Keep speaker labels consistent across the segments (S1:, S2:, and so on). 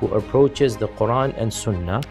S1: who approaches the Quran and Sunnah,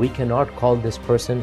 S1: we cannot call this person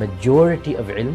S1: Majority of ilm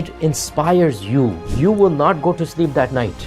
S1: It inspires you. You will not go to sleep that night.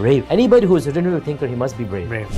S1: brave. Anybody who is a original thinker, he must be brave.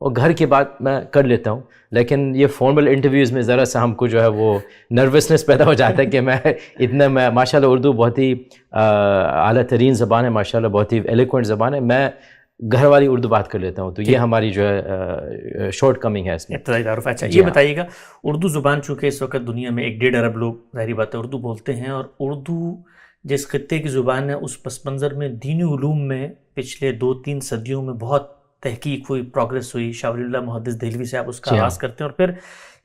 S1: اور گھر کی بات میں کر لیتا ہوں. لیکن یہ فارمل انٹرویوز میں ذرا سا ہم کو جو ہے وہ نروسنس پیدا ہو جاتا ہے کہ میں ماشاء اللہ اردو بہت ہی اعلیٰ ترین زبان ہے, ماشاء اللہ بہت ہی ایلیکوینٹ زبان ہے, میں گھر والی اردو بات کر لیتا ہوں. تو یہ ہماری جو ہے شارٹ کمنگ ہے اس میں.
S2: ابتدائی تعارف. اچھا یہ بتائیے گا, اردو زبان چونکہ اس وقت دنیا میں 1.5 ارب لوگ ظاہری بات ہے اردو بولتے ہیں, اور اردو جس خطے کی زبان ہے اس پس منظر میں دینی علوم میں پچھلے 2-3 صدیوں میں بہت تحقیق ہوئی, پروگرس ہوئی. شاہ ولی اللہ محدث دہلوی سے آپ اس کا آغاز کرتے ہیں, اور پھر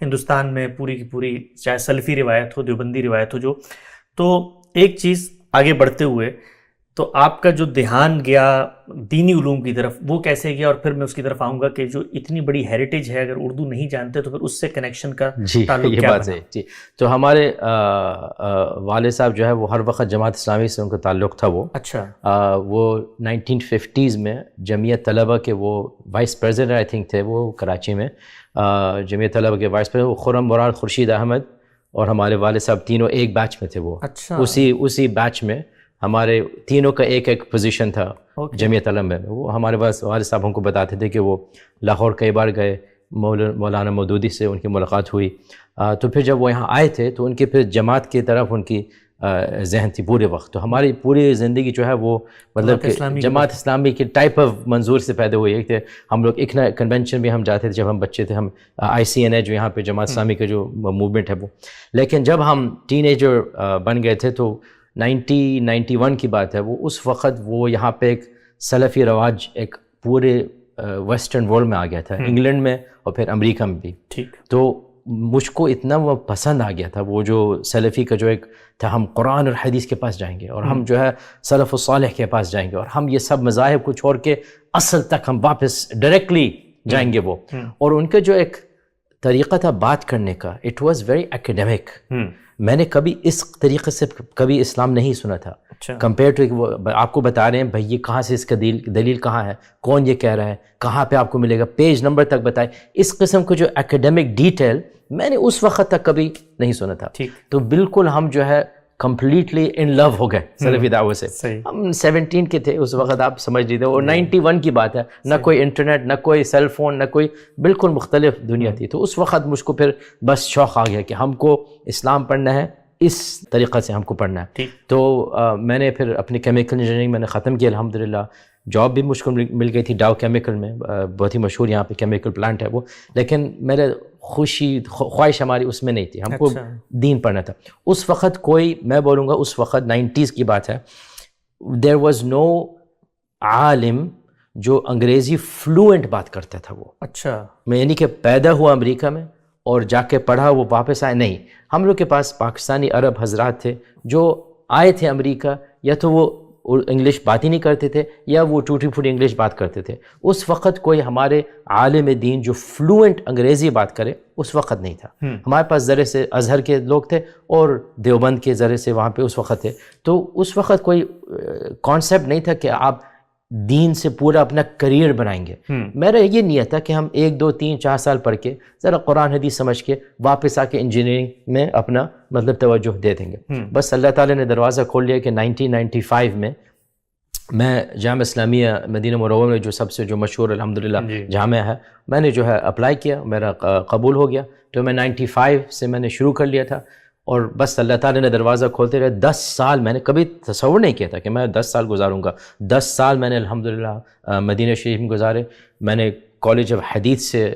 S2: ہندوستان میں پوری کی پوری چاہے سلفی روایت ہو, دیوبندی روایت ہو, تو ایک چیز آگے بڑھتے ہوئے تو آپ کا جو دھیان گیا دینی علوم کی طرف وہ کیسے گیا, اور پھر میں اس کی طرف آؤں گا کہ جو اتنی بڑی ہیریٹیج ہے اگر اردو نہیں جانتے تو پھر اس سے کنیکشن کا تعلق کیا بنا؟
S1: جی تو ہمارے والد صاحب جو ہے وہ ہر وقت جماعت اسلامی سے ان کا تعلق تھا. وہ
S2: اچھا
S1: وہ 1950s میں جمعیت طلبہ کے وہ وائس پریزیڈنٹ آئی تھنک تھے وہ کراچی میں. جمعیت طلبہ کے وائس پریزیڈنٹ خرم مراد خورشید احمد اور ہمارے والد صاحب تینوں ایک بیچ میں تھے. وہ اسی بیچ میں ہمارے تینوں کا ایک پوزیشن تھا جمعیت علم میں. وہ ہمارے پاس والد صاحب ہم کو بتاتے تھے کہ وہ لاہور کئی بار گئے, مولانا مودودی سے ان کی ملاقات ہوئی. تو پھر جب وہ یہاں آئے تھے تو ان کے پھر جماعت کی طرف ان کی ذہن تھی پورے وقت. تو ہماری پوری زندگی جو ہے وہ مطلب کہ جماعت اسلامی کے ٹائپ آف منظور سے پیدا ہوئی. ایک تھے ہم لوگ ایک کنونشن بھی ہم جاتے تھے جب ہم بچے تھے, ہم ICNA جو یہاں پہ جماعت اسلامی کا جو موومنٹ ہے وہ. لیکن جب ہم ٹین ایجر بن گئے تھے تو 1991 کی بات ہے, وہ اس وقت وہ یہاں پہ ایک سلفی رواج ایک پورے ویسٹرن ورلڈ میں آ گیا تھا, انگلینڈ میں اور پھر امریکہ میں بھی. تو مجھ کو اتنا وہ پسند آ گیا تھا وہ جو سلفی کا جو ایک تھا, ہم قرآن اور حدیث کے پاس جائیں گے اور ہم جو ہے سلف الصالح کے پاس جائیں گے اور ہم یہ سب مذاہب کو چھوڑ کے اصل تک ہم واپس ڈائریکٹلی جائیں گے وہ. اور ان کا جو ایک طریقہ تھا بات کرنے کا, اٹ واز ویری اکیڈیمک. میں نے کبھی اس طریقے سے کبھی اسلام نہیں سنا تھا کمپیئر ٹو وہ آپ کو بتا رہے ہیں بھائی یہ کہاں سے اس کا دلیل کہاں ہے, کون یہ کہہ رہا ہے, کہاں پہ آپ کو ملے گا, پیج نمبر تک بتائے. اس قسم کو جو اکیڈیمک ڈیٹیل میں نے اس وقت تک کبھی نہیں سنا تھا. تو بالکل ہم جو ہے کمپلیٹلی ان لو ہو گئے سلفی دعوت سے. ہم 17 کے تھے اس وقت, آپ سمجھ لیجیے, اور 91 کی بات ہے, نہ کوئی انٹرنیٹ, نہ کوئی سیل فون, نہ کوئی, بالکل مختلف دنیا تھی. تو اس وقت مجھ کو پھر بس شوق آ گیا کہ ہم کو اسلام پڑھنا ہے, اس طریقے سے ہم کو پڑھنا ہے. تو میں نے پھر اپنی کیمیکل انجینئرنگ میں نے ختم کیا الحمدللہ. جاب بھی مجھ کو مل گئی تھی ڈاؤ کیمیکل میں, بہت ہی مشہور یہاں پہ کیمیکل پلانٹ ہے وہ. لیکن میرے خواہش ہماری اس میں نہیں تھی, ہم کو دین پڑھنا تھا. اس وقت کوئی, میں بولوں گا اس وقت 90s کی بات ہے, دیر واز نو عالم جو انگریزی فلوئنٹ بات کرتا تھا وہ.
S2: اچھا
S1: میں یعنی کہ پیدا ہوا امریکہ میں اور جا کے پڑھا وہ واپس آئے نہیں. ہم لوگ کے پاس پاکستانی عرب حضرات تھے جو آئے تھے امریکہ, یا تو وہ انگلش بات ہی نہیں کرتے تھے یا وہ ٹوٹی پھوٹی انگلش بات کرتے تھے. اس وقت کوئی ہمارے عالم دین جو فلوئنٹ انگریزی بات کرے اس وقت نہیں تھا. ہمارے پاس ذرے سے ازہر کے لوگ تھے اور دیوبند کے ذرے سے وہاں پہ اس وقت تھے. تو اس وقت کوئی کانسیپٹ نہیں تھا کہ آپ دین سے پورا اپنا کریئر بنائیں گے. میرا یہ نیت تھا کہ ہم 1 2 3 4 سال پڑھ کے ذرا قرآن حدیث سمجھ کے واپس آ کے انجینئرنگ میں اپنا مطلب توجہ دے دیں گے. بس اللہ تعالیٰ نے دروازہ کھول لیا کہ 1995 میں جامعہ اسلامیہ مدینہ منورہ میں جو سب سے جو مشہور الحمدللہ جامعہ ہے, میں نے جو ہے اپلائی کیا, میرا قبول ہو گیا. تو میں 95 سے میں نے شروع کر لیا تھا, اور بس اللہ تعالیٰ نے دروازہ کھولتے رہے. 10 سال میں نے کبھی تصور نہیں کیا تھا کہ میں 10 سال گزاروں گا. 10 سال میں نے الحمدللہ مدینہ شریف میں گزارے. میں نے کالج آف حدیث سے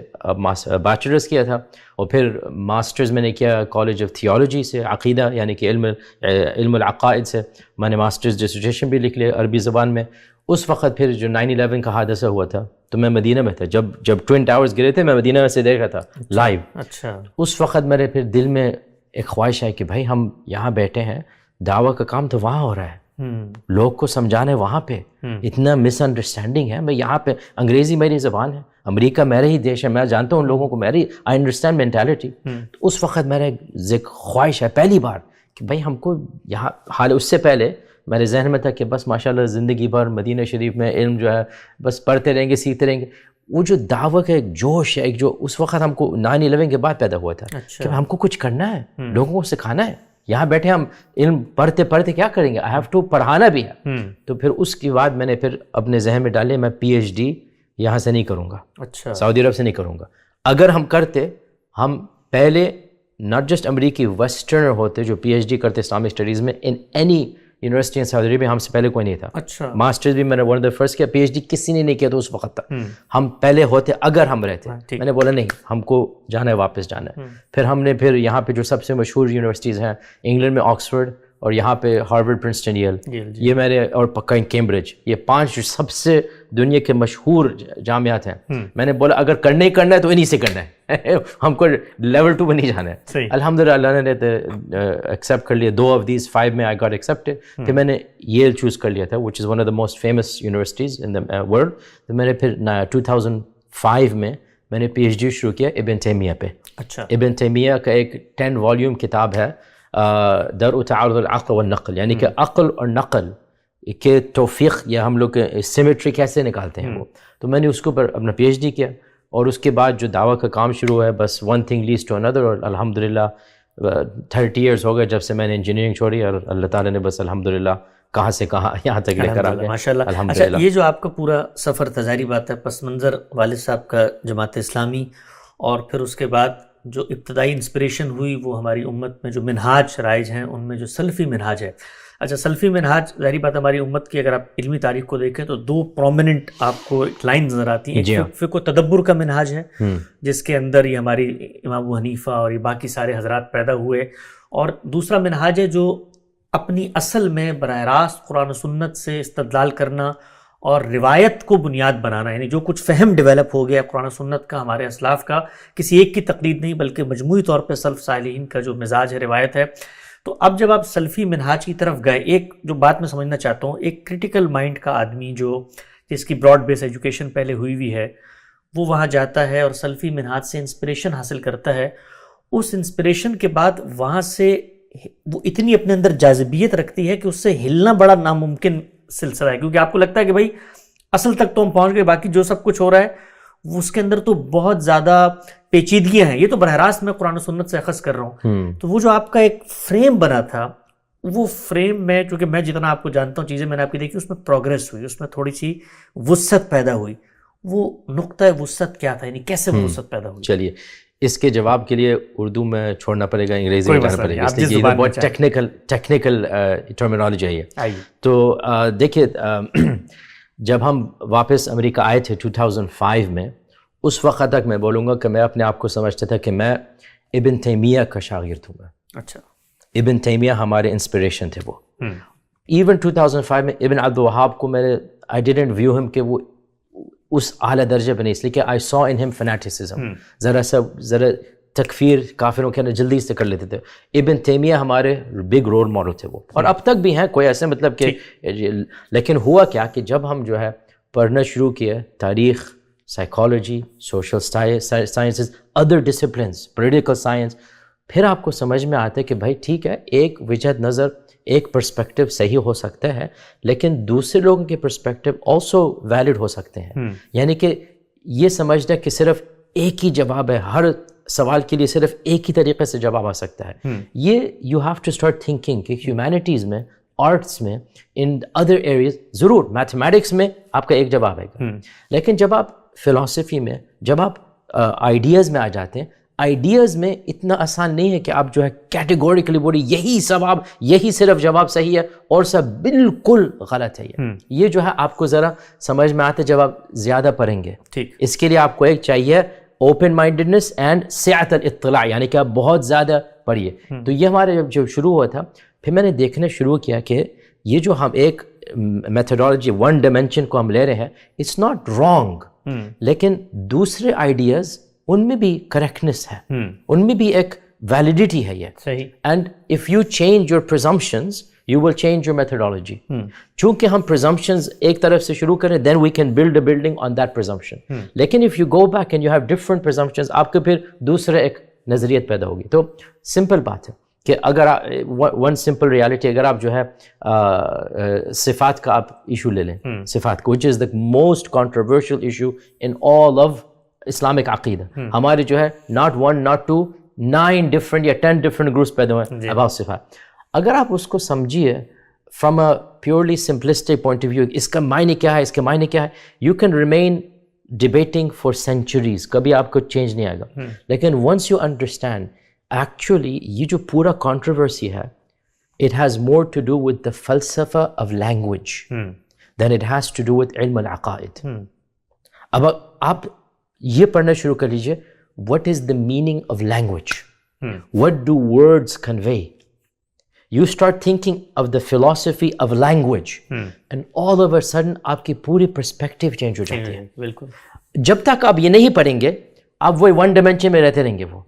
S1: بیچلرز کیا تھا, اور پھر ماسٹرز میں نے کیا کالج آف تھیولوجی سے, عقیدہ یعنی کہ علم العقائد سے. میں نے ماسٹرز ڈسرٹیشن بھی لکھ لیا عربی زبان میں. اس وقت پھر جو 9/11 کا حادثہ ہوا تھا تو میں مدینہ میں تھا, جب ٹوئن ٹاورز گرے تھے میں مدینہ میں سے دیکھ رہا تھا لائیو.
S2: اچھا
S1: اس وقت میرے پھر دل میں ایک خواہش ہے کہ بھائی ہم یہاں بیٹھے ہیں, دعوت کا کام تو وہاں ہو رہا ہے, لوگ کو سمجھانا ہے وہاں پہ. اتنا مس انڈرسٹینڈنگ ہے. میں یہاں پہ انگریزی میری زبان ہے, امریکہ میرا ہی دیش ہے, میں جانتا ہوں ان لوگوں کو, آئی انڈرسٹینڈ مینٹیلٹی. اس وقت میرا ایک خواہش ہے پہلی بار کہ بھائی ہم کو یہاں, حال اس سے پہلے میرے ذہن میں تھا کہ بس ماشاءاللہ زندگی بھر مدینہ شریف میں علم جو ہے بس پڑھتے رہیں گے, سیکھتے رہیں گے. وہ جو دعوت کا ایک جوش ہے, ایک جو اس وقت ہم کو 9/11 کے بعد پیدا ہوا تھا کہ ہم کو کچھ کرنا ہے, لوگوں کو سکھانا ہے. یہاں بیٹھے ہم علم پڑھتے پڑھتے کیا کریں گے, آئی ہیو ٹو پڑھانا بھی ہے. تو پھر اس کے بعد میں نے پھر اپنے ذہن میں ڈالے میں PhD یہاں سے نہیں کروں گا,
S2: اچھا
S1: سعودی عرب سے نہیں کروں گا. اگر ہم کرتے, ہم پہلے ناٹ جسٹ امریکی ویسٹرنر ہوتے جو پی ایچ ڈی کرتے اسلامک اسٹڈیز میں ان اینی یونیورسٹی ان سعودی عربیہ, ہم سے پہلے کوئی نہیں تھا.
S2: اچھا
S1: ماسٹرز بھی میں نے ون آف دا فرسٹ کیا, پی ایچ ڈی کسی نے نہیں کیا تو اس وقت تک ہم پہلے ہوتے اگر ہم رہتے. میں نے بولا نہیں, ہم کو جانا ہے, واپس جانا ہے. پھر ہم نے پھر یہاں پہ جو سب سے مشہور یونیورسٹیز ہیں انگلینڈ میں آکسفورڈ, اور یہاں پہ ہارورڈ, پرنسٹن, ییل, یہ میرے, اور پکا کیمبرج, یہ 5 جو سب سے دنیا کے مشہور جامعات ہیں. میں نے بولا اگر کرنا ہی کرنا ہے تو انہی سے کرنا ہے, ہم کو لیول 2 میں نہیں جانا ہے. الحمدللہ اللہ نے ایکسیپٹ کر لیا. 2 آف دیز 5 میں آئی گاٹ ایکسیپٹڈ. پھر میں نے ییل چوز کر لیا تھا which is one of the most famous universities in the world. تو میں نے پھر 2005 میں میں نے پی ایچ ڈی شروع کیا ابن تیمیہ پہ.
S2: اچھا,
S1: ابن تیمیہ کا ایک 10 والیوم کتاب ہے درء تعارض العقل والنقل, یعنی کہ عقل اور نقل کے توفیق یا ہم لوگ سیمیٹری کیسے نکالتے ہیں وہ. تو میں نے اس کے اوپر اپنا پی ایچ ڈی کیا, اور اس کے بعد جو دعویٰ کا کام شروع ہے, بس ون تھنگ لیڈس ٹو اندر, اور الحمدللہ 30 ایئرس ہو گئے جب سے میں نے انجینئرنگ چھوڑی, اور اللہ تعالیٰ نے بس الحمدللہ کہاں سے کہاں یہاں تک لے کر آ گئے
S2: ماشاء اللہ. اچھا, یہ جو آپ کا پورا سفر تھا, ظاہری بات ہے پس منظر والد صاحب کا جماعت اسلامی, اور پھر اس کے بعد جو ابتدائی انسپریشن ہوئی وہ ہماری امت میں جو منہاج رائج ہیں ان میں جو سلفی منہاج ہے. اچھا, سلفی منہاج ظاہری بات ہماری امت کی اگر آپ علمی تاریخ کو دیکھیں تو 2 پرومیننٹ آپ کو لائن نظر آتی ہیں. ایک فقہ و تدبر کا منہاج ہے جس کے اندر یہ ہماری امام ابو حنیفہ اور یہ باقی سارے حضرات پیدا ہوئے, اور دوسرا منہاج ہے جو اپنی اصل میں براہ راست قرآن و سنت سے استدلال کرنا اور روایت کو بنیاد بنانا, یعنی جو کچھ فہم ڈیولپ ہو گیا قرآن و سنت کا ہمارے اسلاف کا, کسی ایک کی تقلید نہیں بلکہ مجموعی طور پہ سلف صالحین کا جو مزاج ہے, روایت ہے. تو اب جب آپ سلفی منہاج کی طرف گئے, ایک جو بات میں سمجھنا چاہتا ہوں, ایک کریٹیکل مائنڈ کا آدمی جو جس کی براڈ بیس ایجوکیشن پہلے ہوئی ہوئی ہے, وہ وہاں جاتا ہے اور سلفی منہاج سے انسپریشن حاصل کرتا ہے. اس انسپریشن کے بعد وہاں سے وہ اتنی اپنے اندر جاذبیت رکھتی ہے کہ اس سے ہلنا بڑا ناممکن سلسلہ ہے, کیونکہ آپ کو لگتا ہے کہ بھائی اصل تک تو ہم پہنچ گئے, باقی جو سب کچھ ہو رہا ہے وہ اس کے اندر تو بہت زیادہ پیچیدگیاں ہیں, یہ تو براہ راست میں قرآن و سنت سے اخذ کر رہا ہوں. تو وہ جو آپ کا ایک فریم بنا تھا, وہ فریم میں چونکہ میں جتنا آپ کو جانتا ہوں, چیزیں میں نے آپ کی دیکھی, اس میں پروگریس ہوئی, اس میں تھوڑی سی وسعت پیدا ہوئی. وہ نقطہ وسعت کیا تھا, یعنی کیسے وسعت پیدا ہوئی؟
S1: چلیے اس کے جواب کے لیے اردو میں چھوڑنا پڑے گا, انگریزی میں جانا پڑے گا, اس لیے بہت ٹیکنیکل ٹرمینالوجی ہے یہ. تو دیکھیے جب ہم واپس امریکہ آئے تھے 2005 میں, اس وقت تک میں بولوں گا کہ میں اپنے آپ کو سمجھتا تھا کہ میں ابن تیمیہ کا شاگرد ہوں.
S2: اچھا,
S1: ابن تیمیہ ہمارے انسپریشن تھے وہ. ایون 2005 میں ابن عبد الوہاب کو میں نے آئی ڈیڈنٹ ویو ہم کہ وہ اس اعلیٰ درجے پہ نہیں, اس لیے کہ آئی سو ان ہم فنیٹسزم, ذرا تکفیر کافروں کے جلدی سے کر لیتے تھے. ابن تیمیہ ہمارے بگ رول ماڈل تھے وہ, اور اب تک بھی ہیں, کوئی ایسے مطلب کہ. لیکن ہوا کیا کہ جب ہم جو ہے پڑھنا شروع کیے تاریخ, psychology, social sciences, other disciplines, political science, پھر آپ کو سمجھ میں آتا ہے کہ بھائی ٹھیک ہے, ایک وجہت نظر, ایک پرسپیکٹو صحیح ہو سکتا ہے, لیکن دوسرے لوگوں کے پرسپیکٹو آلسو ویلڈ ہو سکتے ہیں. یعنی کہ یہ سمجھنا کہ صرف ایک ہی جواب ہے, ہر سوال کے لیے صرف ایک ہی طریقے سے جواب آ سکتا ہے, یہ you have to start thinking کہ ہیومینٹیز میں, آرٹس میں, ان ادر ایریاز, ضرور میتھمیٹکس میں آپ کا ایک جواب ہے, لیکن جب آپ فلسفی میں, جب آپ آئیڈیاز میں آ جاتے ہیں, آئیڈیاز میں اتنا آسان نہیں ہے کہ آپ جو ہے کیٹیگوریکلی بولی یہی ثواب, یہی صرف جواب صحیح ہے اور سب بالکل غلط ہے. یہ جو ہے آپ کو ذرا سمجھ میں آتا ہے جب آپ زیادہ پڑھیں گے. اس کے لیے آپ کو ایک چاہیے اوپن مائنڈڈنس اینڈ سعت الاطلاع, یعنی کہ آپ بہت زیادہ پڑھیے. تو یہ ہمارے جو شروع ہوا تھا, پھر میں نے دیکھنا شروع کیا کہ یہ جو ہم ایک میتھڈالوجی, ون ڈائمینشن کو ہم لے رہے ہیں, اٹس ناٹ رانگ, لیکن دوسرے آئیڈیاز ان میں بھی کریکٹنس ہے, ان میں بھی ایک ویلیڈیٹی ہے یہ. And if you change your presumptions you will change your methodology. چونکہ ہم پرزمپشنز ایک طرف سے شروع کریں, then we can build a building on that presumption. لیکن if you go back and you have different presumptions, آپ کو پھر دوسرا ایک نظریت پیدا ہوگی. تو سمپل بات ہے کہ اگر ون سمپل ریالٹی, اگر آپ جو ہے صفات کا آپ ایشو لے لیں, صفات کا, which is the most controversial issue in all of Islamic عقیدہ. ہمارے جو ہے ناٹ 1 ناٹ 2 9 ڈفرنٹ یا 10 ڈفرنٹ گروپس پیدا ہوئے ہیں اباؤٹ صفات. اگر آپ اس کو سمجھیے from a purely simplistic point of view, اس کا معنی کیا ہے, اس کے معنی کیا ہے, you can remain debating for centuries, کبھی آپ کو چینج نہیں آئے گا. لیکن once you understand actually یہ جو پورا controversy ہے, it has more to do with the falsafa of language than it has to do with علم العقائد. اب آپ یہ پڑھنا شروع کر لیجئے, what is the meaning of language? What do words convey? You start thinking of the philosophy of language and all of a sudden آپ کی پوری perspective change ہو جاتی ہے.
S2: بالکل.
S1: جب تک آپ یہ نہیں پڑھیں گے آپ وہی ون ڈائمینشن میں رہتے رہیں گے. وہ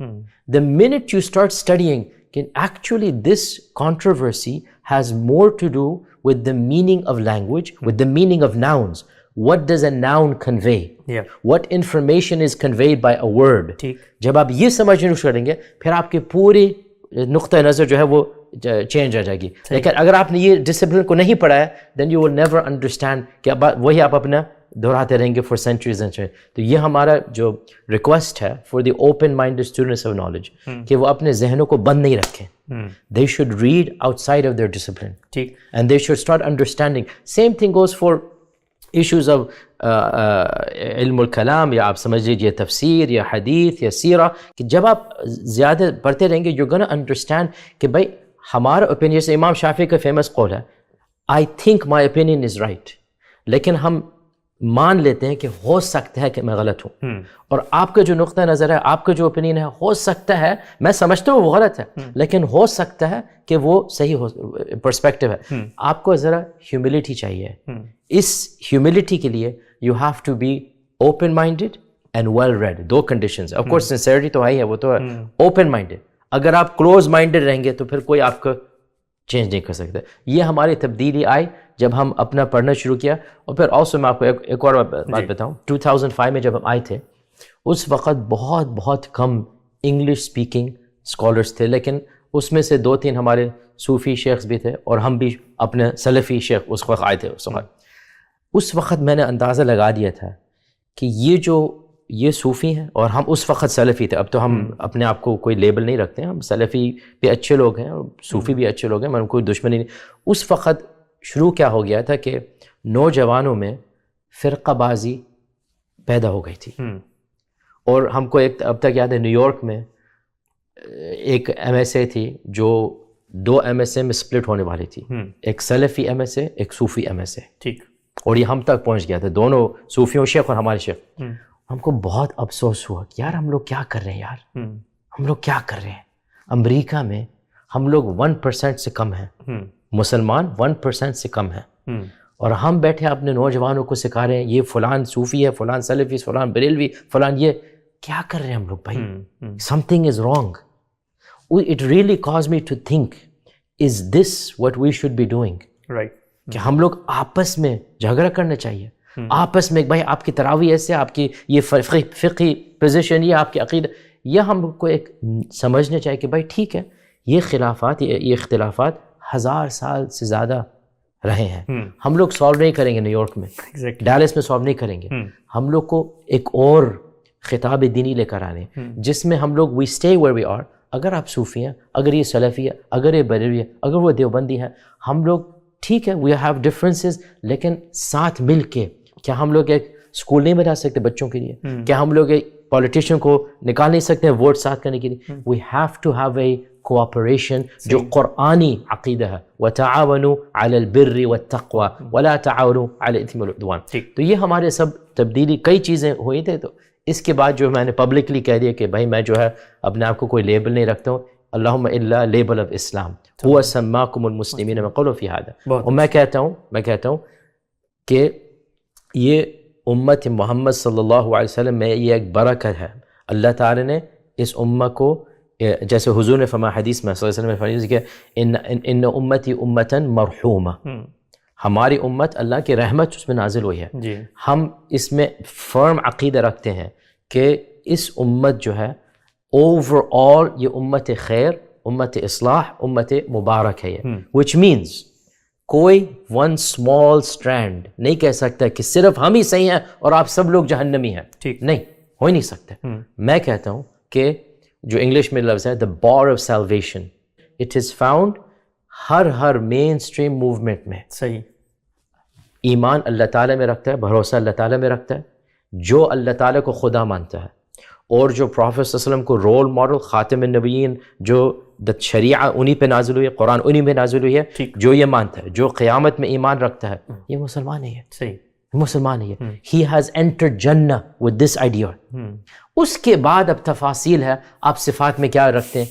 S1: the minute you start studying کہ actually this controversy has more to do with the meaning of language, with the meaning of nouns. What does a noun convey? What information is conveyed by a word? جب آپ یہ سمجھنا شروع کریں گے پھر آپ کے پوری نقطۂ نظر جو ہے وہ چینج آ جائے گی. لیکن اگر آپ نے یہ ڈسپلن کو نہیں پڑھا ہے then you will never understand کہ وہی آپ اپنا دہراتے رہیں گے for centuries and centuries. تو یہ ہمارا جو ریکویسٹ ہے for the open minded students of knowledge کہ وہ اپنے ذہنوں کو بند نہیں رکھیں. They should read outside of their discipline and they should start understanding. Same thing goes for issues of علم الکلام, یا آپ سمجھ لیجیے تفسیر یا حدیث یا سیرہ, کہ جب آپ زیادہ پڑھتے رہیں گے you're gonna understand کہ بھائی ہمارا اوپینین, جیسے امام شافعی کا فیمس قول ہے I think my opinion is right, لیکن ہم مان لیتے ہیں کہ ہو سکتا ہے کہ میں غلط ہوں, اور آپ کا جو نقطہ نظر ہے, آپ کا جو اوپینین ہے, ہو سکتا ہے میں سمجھتا ہوں وہ غلط ہے لیکن ہو سکتا ہے کہ وہ صحیح ہو, پرسپیکٹیو ہے. آپ کو ذرا ہیوملٹی چاہیے. اس ہیوملٹی کے لیے you have to be open minded and well read. دو کنڈیشنز, آف کورس سنسیئرٹی تو ہے وہ تو ہے, اوپن مائنڈیڈ. اگر آپ کلوز مائنڈیڈ رہیں گے تو پھر کوئی آپ کو چینج نہیں کر سکتا. یہ ہماری تبدیلی آئی جب ہم اپنا پڑھنا شروع کیا. اور پھر آلسو میں آپ کو ایک اور بات بتاؤں, 2005 میں جب ہم آئے تھے اس وقت بہت بہت کم انگلش اسپیکنگ اسکالرس تھے, لیکن اس میں سے 2-3 ہمارے صوفی شیخs بھی تھے اور ہم بھی اپنے سلفی شیخ اس وقت آئے تھے. اس وقت میں نے اندازہ لگا دیا تھا کہ یہ صوفی ہیں اور ہم اس وقت سلفی تھے. اب تو ہم اپنے آپ کو کوئی لیبل نہیں رکھتے ہیں, ہم سلفی بھی اچھے لوگ ہیں اور صوفی بھی اچھے لوگ ہیں, میں کوئی دشمنی نہیں. اس وقت شروع کیا ہو گیا تھا کہ نوجوانوں میں فرقہ بازی پیدا ہو گئی تھی. اور ہم کو اب تک یاد ہے نیو یارک میں ایک ایم ایس اے تھی جو 2 ایم ایس اے میں سپلٹ ہونے والی تھی, ایک سلفی ایم ایس اے, ایک صوفی ایم ایس اے. ٹھیک. اور یہ ہم تک پہنچ گیا تھا, دونوں صوفیوں شیخ اور ہمارے شیخ. ہم کو بہت افسوس ہوا کہ یار ہم لوگ کیا کر رہے ہیں, یار ہم لوگ کیا کر رہے ہیں. امریکہ میں ہم لوگ 1% سے کم ہیں, مسلمان 1% سے کم ہیں, اور ہم بیٹھے اپنے نوجوانوں کو سکھا رہے ہیں یہ فلان صوفی ہے, فلان سلفی, فلان بریلوی, فلان. یہ کیا کر رہے ہیں ہم لوگ بھائی؟ something is wrong. It really caused me to think, is this what we should be doing?
S2: Right.
S1: کہ ہم لوگ آپس میں جھگڑا کرنا چاہیے, آپس میں بھائی آپ کی تراویح ایسے, آپ کی یہ فقہی پوزیشن, یہ آپ کی عقیدہ, یہ ہم کو ایک سمجھنا چاہیے کہ بھائی ٹھیک ہے یہ خلافات, یہ اختلافات 1000 سال سے زیادہ رہے ہیں. ہم لوگ سالو نہیں کریں گے نیو یارک میں, ڈیلس میں سالو نہیں کریں گے. ہم لوگ کو ایک اور خطاب دینی لے کر آنے جس میں ہم لوگ we stay where we are. اگر آپ صوفی ہیں, اگر یہ سلفی ہے, اگر یہ بریلوی ہے, اگر وہ دیوبندی ہے, ہم لوگ ٹھیک ہے وی ہیو ڈفرینسز, لیکن ساتھ مل کے. کیا ہم لوگ ایک اسکول نہیں بنا سکتے بچوں کے لیے؟ کیا ہم لوگ ایک پولیٹیشین کو نکال نہیں سکتے ہیں ووٹ ساتھ کرنے کے لیے؟ We have to have a cooperation جو قرآنی عقیدہ ہے, وتعاونوا علی البر والتقوی ولا تعاونوا علی الاثم والعدوان. تو یہ ہمارے سب تبدیلی, کئی چیزیں ہوئی تھے. تو اس کے بعد جو میں نے پبلکلی کہہ دیا کہ بھائی میں جو ہے اپنے آپ کو کوئی لیبل نہیں رکھتا ہوں, اللہم الا لیبل آف اسلام هو سماکم المسلمین من قبل فی هذا. اور میں کہتا ہوں کہ یہ امت محمد صلی اللہ علیہ وسلم میں یہ ایک برکت ہے. اللہ تعالی نے اس امت کو, جیسے حضور نے فرمایا حدیث میں صلی اللہ علیہ وسلم نے فرمایا کہ ان امتی امتا مرحومہ, ہماری امت اللہ کی رحمت اس میں نازل ہوئی ہے. ہم اس میں فرم عقیدہ رکھتے ہیں کہ اس امت جو ہے اوور آل یہ امت خیر, امت اصلاح, امت مبارک ہے. which means کوئی ون اسمال اسٹرینڈ نہیں کہہ سکتا کہ صرف ہم ہی صحیح ہیں اور آپ سب لوگ جہنمی ہیں. ٹھیک نہیں, ہو ہی نہیں سکتا. میں کہتا ہوں کہ جو انگلش میں لفظ ہے the bar of salvation, it is found ہر مین اسٹریم موومنٹ میں. صحیح ایمان اللہ تعالیٰ میں رکھتا ہے, بھروسہ اللہ تعالیٰ میں رکھتا ہے, جو اللہ تعالیٰ کو خدا مانتا ہے اور جو پروفیٹ صلی اللہ علیہ وسلم کو رول ماڈل خاتم النبیین، جو شریعہ انہی پہ نازل ہوئی ہے، قرآن انہی پہ نازل ہوئی ہے، جو یہ مانتا ہے، جو قیامت میں ایمان رکھتا ہے، یہ مسلمان ہے.
S2: صحیح،
S1: مسلمان ہے. He has entered جنہ with this idea. اس کے بعد اب تفاصیل ہے آپ صفات میں کیا رکھتے ہیں،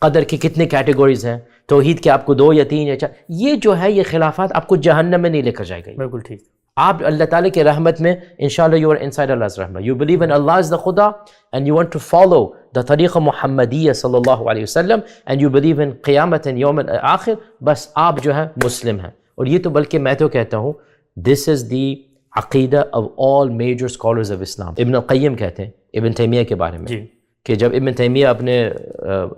S1: قدر کی کتنے کیٹیگوریز ہیں، توحید کے آپ کو 2 یا 3 یا 4، یہ جو ہے یہ خلافات آپ کو جہنم میں نہیں لے کر جائے گا.
S2: بالکل ٹھیک.
S1: آپ اللہ تعالیٰ کی رحمت میں انشاءاللہ you are inside Allah's رحمہ. You believe in Allah is the خدا and you want to follow the طریقہ محمدیہ صلی اللہ علیہ وسلم and you believe in قیامت and یوم آخر، بس آپ جو ہے مسلم ہیں. اور یہ تو بلکہ میں تو کہتا ہوں this is the عقیدہ of all major scholars of Islam. ابن القیم کہتے ہیں ابن تیمیہ کے بارے میں کہ جب ابن تیمیہ اپنے